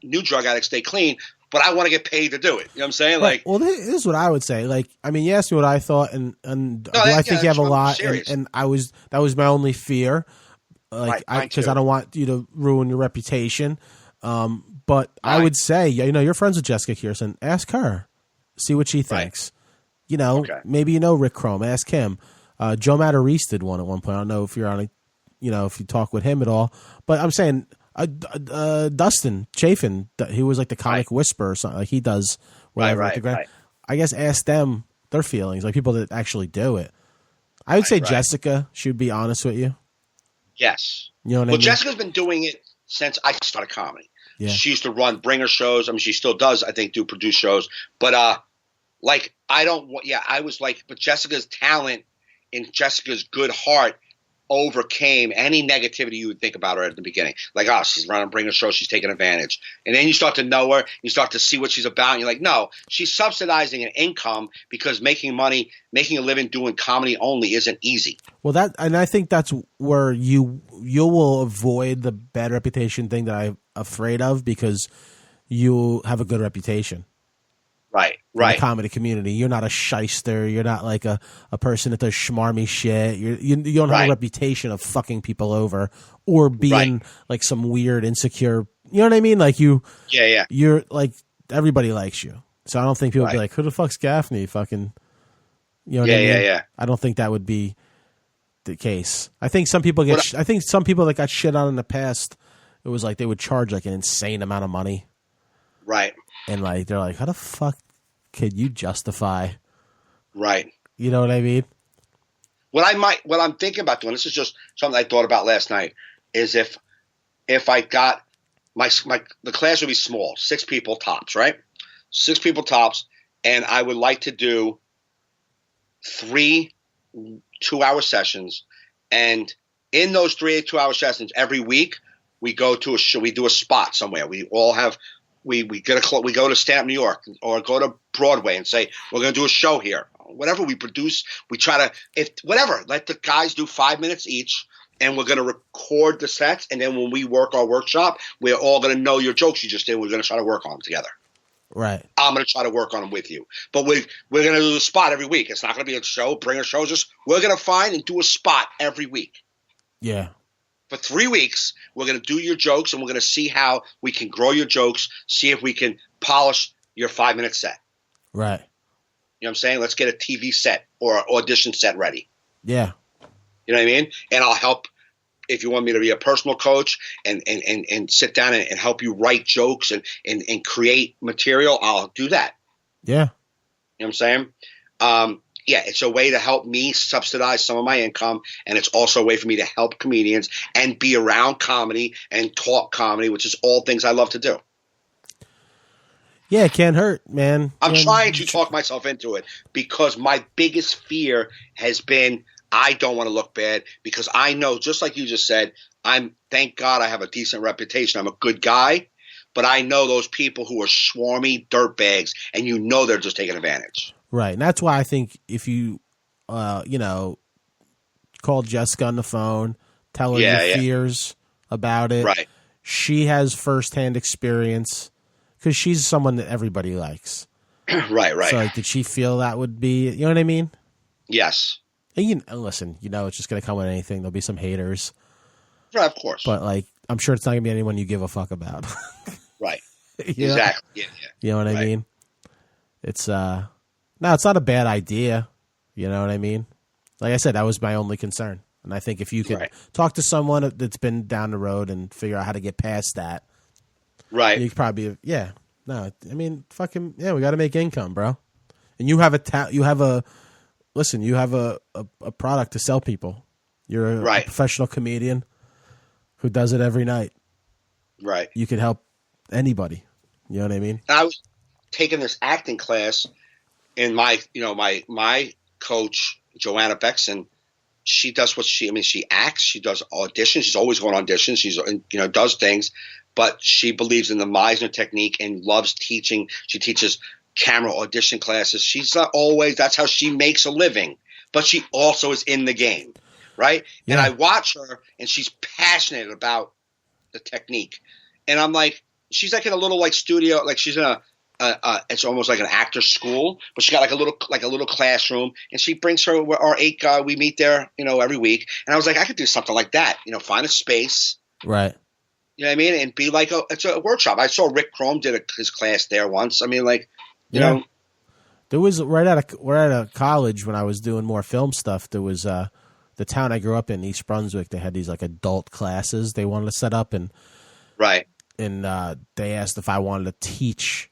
new drug addicts stay clean, but I want to get paid to do it. You know what I'm saying? Right. Well, this is what I would say. You asked me what I thought, and I think you have a lot, and that was my only fear, because I don't want you to ruin your reputation. But I would say, you're friends with Jessica Kirsten. Ask her, see what she thinks. Okay. Maybe Rick Chrome. Ask him. Joe Matarese did one at one point. I don't know if you're on if you talk with him at all. But I'm saying Dustin Chafin, he was like the comic whisperer or something. Like he does whatever. Right. I guess ask them their feelings, like people that actually do it. I would say Jessica, she would be honest with you. Yes. You know what I mean? Jessica's been doing it since I started comedy. Yeah. She used to bringer shows. I mean, she still does, I think, produce shows. But but Jessica's talent and Jessica's good heart overcame any negativity you would think about her at the beginning. Like, she's running a bringer show, she's taking advantage. And then you start to know her, you start to see what she's about, and you're like, no, she's subsidizing an income because making a living doing comedy only isn't easy. Well, I think that's where you will avoid the bad reputation thing that I'm afraid of, because you have a good reputation. Right. In the comedy community. You're not a shyster. You're not like a person that does schmarmy shit. You don't have a reputation of fucking people over or being like some weird, insecure. You know what I mean? Like you're like, everybody likes you. So I don't think people would be like, who the fuck's Gaffney? Fucking, you know what I mean? Yeah. I don't think that would be the case. I think some people I think some people that got shit on in the past, it was like they would charge like an insane amount of money. Right. And like they're like, how the fuck could you justify? Right. You know what I mean? What I'm thinking about doing, this is just something I thought about last night, is if I got the class would be small, 6 people tops, right? 6 people tops, and I would like to do 3 2-hour sessions, and in those 3 2-hour sessions every week we go to a show, we do a spot somewhere. We all have. We go to stand up New York or go to Broadway and say, we're going to do a show here. Whatever we produce, we try to, let the guys do 5 minutes each, and we're going to record the sets. And then when we work our workshop, we're all going to know your jokes you just did. We're going to try to work on them together. Right. I'm going to try to work on them with you. But we're going to do a spot every week. It's not going to be a show, bring a show. We're going to find and do a spot every week. Yeah. For 3 weeks, we're going to do your jokes, and we're going to see how we can grow your jokes, see if we can polish your 5-minute set. Right. You know what I'm saying? Let's get a TV set or audition set ready. Yeah. You know what I mean? And I'll help if you want me to be a personal coach and sit down and help you write jokes and create material, I'll do that. Yeah. You know what I'm saying? Yeah, it's a way to help me subsidize some of my income, and it's also a way for me to help comedians and be around comedy and talk comedy, which is all things I love to do. Yeah, it can't hurt, man. I'm trying to talk myself into it because my biggest fear has been I don't want to look bad, because I know, just like you just said, thank God I have a decent reputation. I'm a good guy, but I know those people who are swarmy dirtbags, and they're just taking advantage. Right, and that's why I think if you, call Jessica on the phone, tell her your fears about it. Right. She has firsthand experience because she's someone that everybody likes. Right. So, like, did she feel that would be? You know what I mean? Yes. And listen, it's just gonna come with anything. There'll be some haters. Right, of course. But like, I'm sure it's not gonna be anyone you give a fuck about. Right. You Exactly. Yeah. You know what I mean? It's no, it's not a bad idea. You know what I mean? Like I said, that was my only concern. And I think if you could talk to someone that's been down the road and figure out how to get past that, right? You could probably, No, I mean, fucking, we got to make income, bro. And you have you have a product to sell people. You're a professional comedian who does it every night. Right. You could help anybody. You know what I mean? And I was taking this acting class, and my coach Joanna Beckson, she does she acts, she does auditions, she's always going on auditions, she's does things, but she believes in the Meisner technique and loves teaching. She teaches camera audition classes. She's not always, that's how she makes a living, but she also is in the game, right? Yeah. And I watch her, and she's passionate about the technique, and I'm like, she's like in a little like studio, like she's in it's almost like an actor school, but she got like a little classroom, and she brings our 8 guy. We meet there, every week. And I was like, I could do something like that, find a space, right? You know what I mean, and be like it's a workshop. I saw Rick Chrome did his class there once. I mean, like, you know, there was right out of college when I was doing more film stuff. There was the town I grew up in, East Brunswick. They had these like adult classes they wanted to set up, and and they asked if I wanted to teach.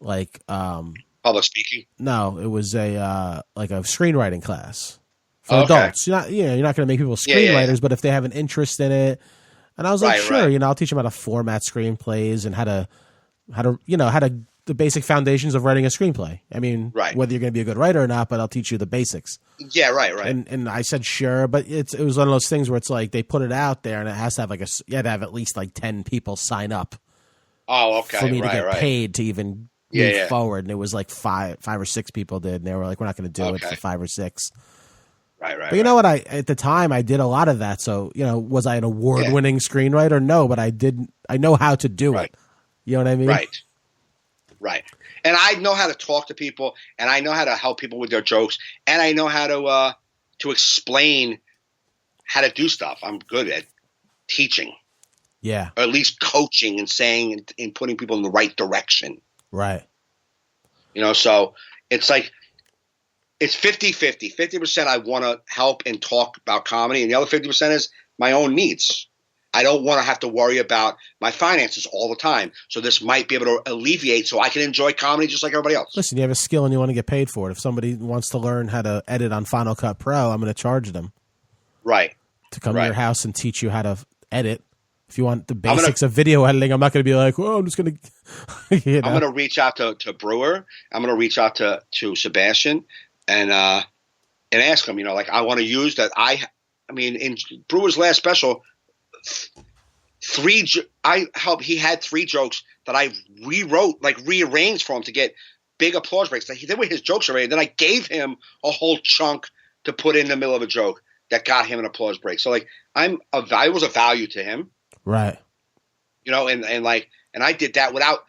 Like public speaking? No, it was a screenwriting class for adults. You're not going to make people screenwriters, but if they have an interest in it, and I was like, sure, I'll teach them how to format screenplays and how to the basic foundations of writing a screenplay. I mean, whether you're going to be a good writer or not, but I'll teach you the basics. Yeah, right. And I said sure, but it was one of those things where it's like they put it out there, and it has to have you had to have at least like 10 people sign up. Oh, okay. For me to get paid to even. Move forward, and it was like five or six people did, and they were like, "We're not going to do it for 5 or 6." Right. But you know what? At the time I did a lot of that. So was I an award-winning screenwriter? No, but I know how to do it. You know what I mean? Right. And I know how to talk to people, and I know how to help people with their jokes, and I know how to explain how to do stuff. I'm good at teaching. Yeah. Or at least coaching and saying and putting people in the right direction. Right. So it's like it's 50-50. 50% I want to help and talk about comedy, and the other 50% is my own needs. I don't want to have to worry about my finances all the time. So this might be able to alleviate so I can enjoy comedy just like everybody else. Listen, you have a skill and you want to get paid for it. If somebody wants to learn how to edit on Final Cut Pro, I'm going to charge them. Right. To come to your house and teach you how to edit. If you want the basics of video editing, I'm not going to be like, I'm just going to. I'm going to reach out to Brewer. I'm going to reach out to Sebastian and ask him. I want to use that. I mean, in Brewer's last special, he had 3 jokes that I rearranged for him to get big applause breaks. They were his jokes already. Then I gave him a whole chunk to put in the middle of a joke that got him an applause break. So I was a value to him. Right. And I did that without,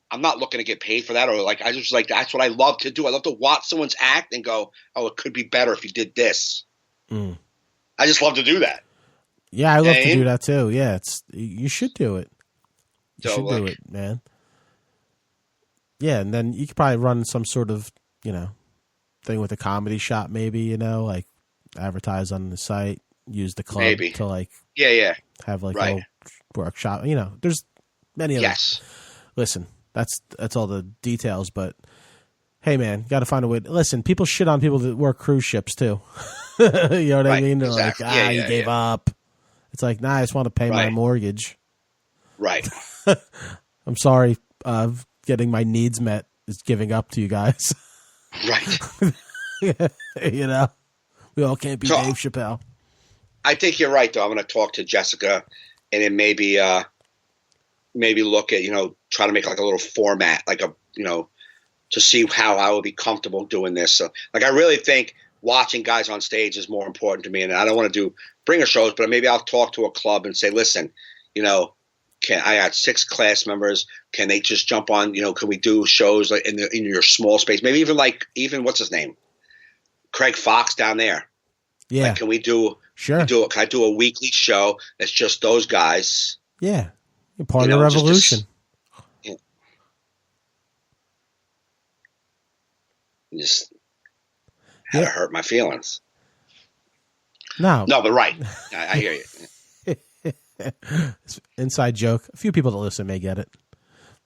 I'm not looking to get paid for that, or I just that's what I love to do. I love to watch someone's act and go, oh, it could be better if you did this. I just love to do that. Yeah, I love to do that too. Yeah, you should do it. You should do it, man. Yeah, and then you could probably run some sort of, thing with a comedy shop, maybe, advertise on the site, use the club to have a little workshop. There's many of them. Listen, that's all the details, but hey, man, got to find a way. Listen, people shit on people that work cruise ships too. You know what I mean? They're exactly. like, you gave up. It's like, nah, I just want to pay my mortgage. Right. I'm sorry. Getting my needs met is giving up to you guys. Right. We all can't be Dave Chappelle. I think you're right, though. I'm going to talk to Jessica, and then maybe look at try to make a little format, to see how I would be comfortable doing this. So, I really think watching guys on stage is more important to me, and I don't want to do bringer shows, but maybe I'll talk to a club and say, listen, I got 6 class members. Can they just jump on? Can we do shows in your small space? Maybe even what's his name, Craig Fox down there. Yeah. Can we do? Sure. Can I do a weekly show that's just those guys? Yeah. You're part of the revolution. Just had to hurt my feelings. No, but right. I hear you. It's an inside joke. A few people that listen may get it.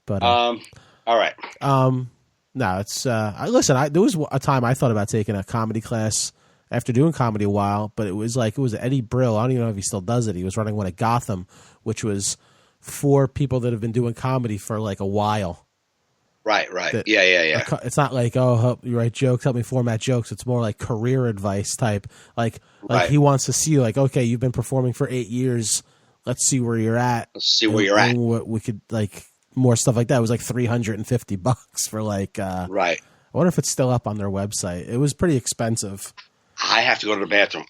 But all right. No, it's listen. There was a time I thought about taking a comedy class after doing comedy a while, but it was Eddie Brill. I don't even know if he still does it. He was running one at Gotham, which was for people that have been doing comedy for like a while. Right. Yeah. It's not like, oh, you write jokes, help me format jokes. It's more like career advice type. Like he wants to see you, like, okay, you've been performing for 8 years. Let's see where you're at. What we could, like, more stuff like that. It was like $350 for like. Right. I wonder if it's still up on their website. It was pretty expensive. I have to go to the bathroom.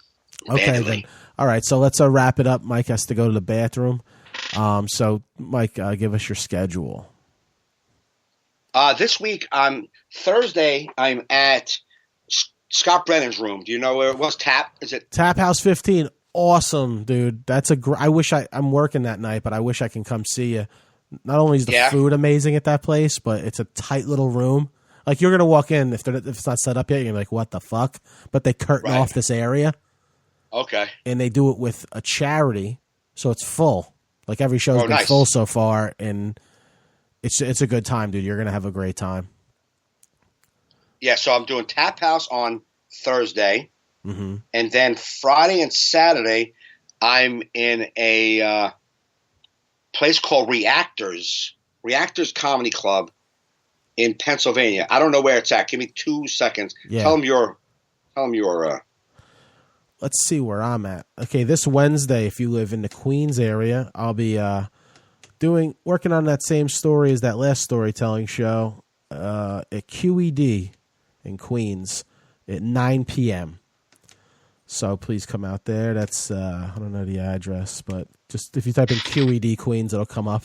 Okay, then. All right, so let's wrap it up. Mike has to go to the bathroom. So, Mike, give us your schedule. This week on Thursday, I'm at Scott Brennan's room. Do you know where it was? Is it Tap House 15? Awesome, dude. That's I wish I'm working that night, but I wish I can come see you. Not only is the food amazing at that place, but it's a tight little room. Like, you're gonna walk in if it's not set up yet, you're like, what the fuck? But they curtain off this area. Okay. And they do it with a charity, so it's full. Like, every show's been full so far, and it's a good time, dude. You're gonna have a great time. Yeah, so I'm doing Tap House on Thursday, mm-hmm. and then Friday and Saturday, I'm in a place called Reactors Comedy Club in Pennsylvania. I don't know where it's at. Give me 2 seconds. Yeah. Tell them your. Let's see where I'm at. Okay, this Wednesday, if you live in the Queens area, I'll be working on that same story as that last storytelling show at QED in Queens at 9 p.m. So please come out there. That's I don't know the address, but just if you type in QED Queens, it'll come up.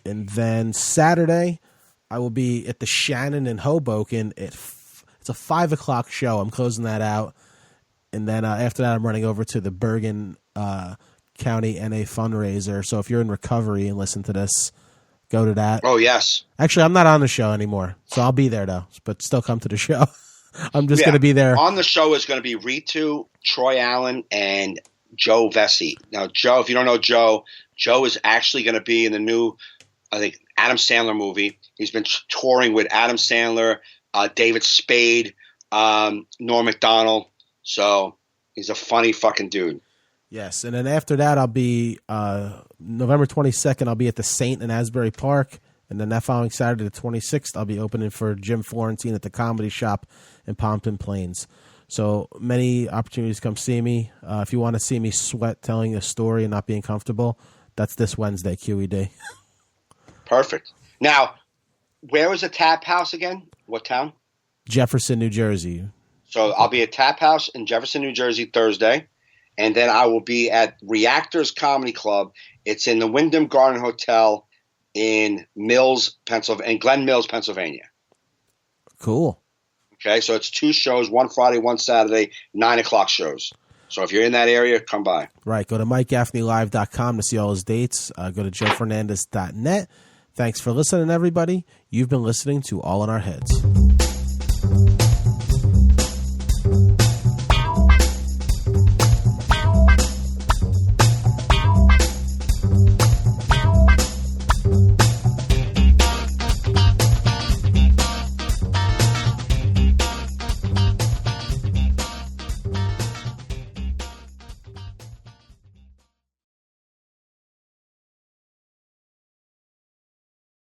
And then Saturday, I will be at the Shannon in Hoboken. It's a 5:00 show. I'm closing that out. And then after that, I'm running over to the Bergen County NA fundraiser. So if you're in recovery and listen to this, go to that. Oh, yes. Actually, I'm not on the show anymore, so I'll be there, though. But still come to the show. I'm just going to be there. On the show is going to be Ritu, Troy Allen, and Joe Vesey. Now, Joe, if you don't know Joe is actually going to be in the new, I think, Adam Sandler movie. He's been touring with Adam Sandler, David Spade, Norm Macdonald. So he's a funny fucking dude. Yes, and then after that, I'll be November 22nd. I'll be at the Saint in Asbury Park, and then that following Saturday, the 26th, I'll be opening for Jim Florentine at the Comedy Shop in Pompton Plains. So many opportunities to come see me. If you want to see me sweat telling a story and not being comfortable, that's this Wednesday, QED. Perfect. Now, where is the Tap House again? What town? Jefferson, New Jersey. So I'll be at Tap House in Jefferson, New Jersey Thursday, and then I will be at Reactors Comedy Club. It's in the Wyndham Garden Hotel in Glen Mills, Pennsylvania. Cool. Okay, so it's 2 shows, one Friday, one Saturday, 9:00 shows. So if you're in that area, come by. Right. Go to MikeGaffneyLive.com to see all his dates. Go to JoeFernandez.net. Thanks for listening, everybody. You've been listening to All in Our Heads.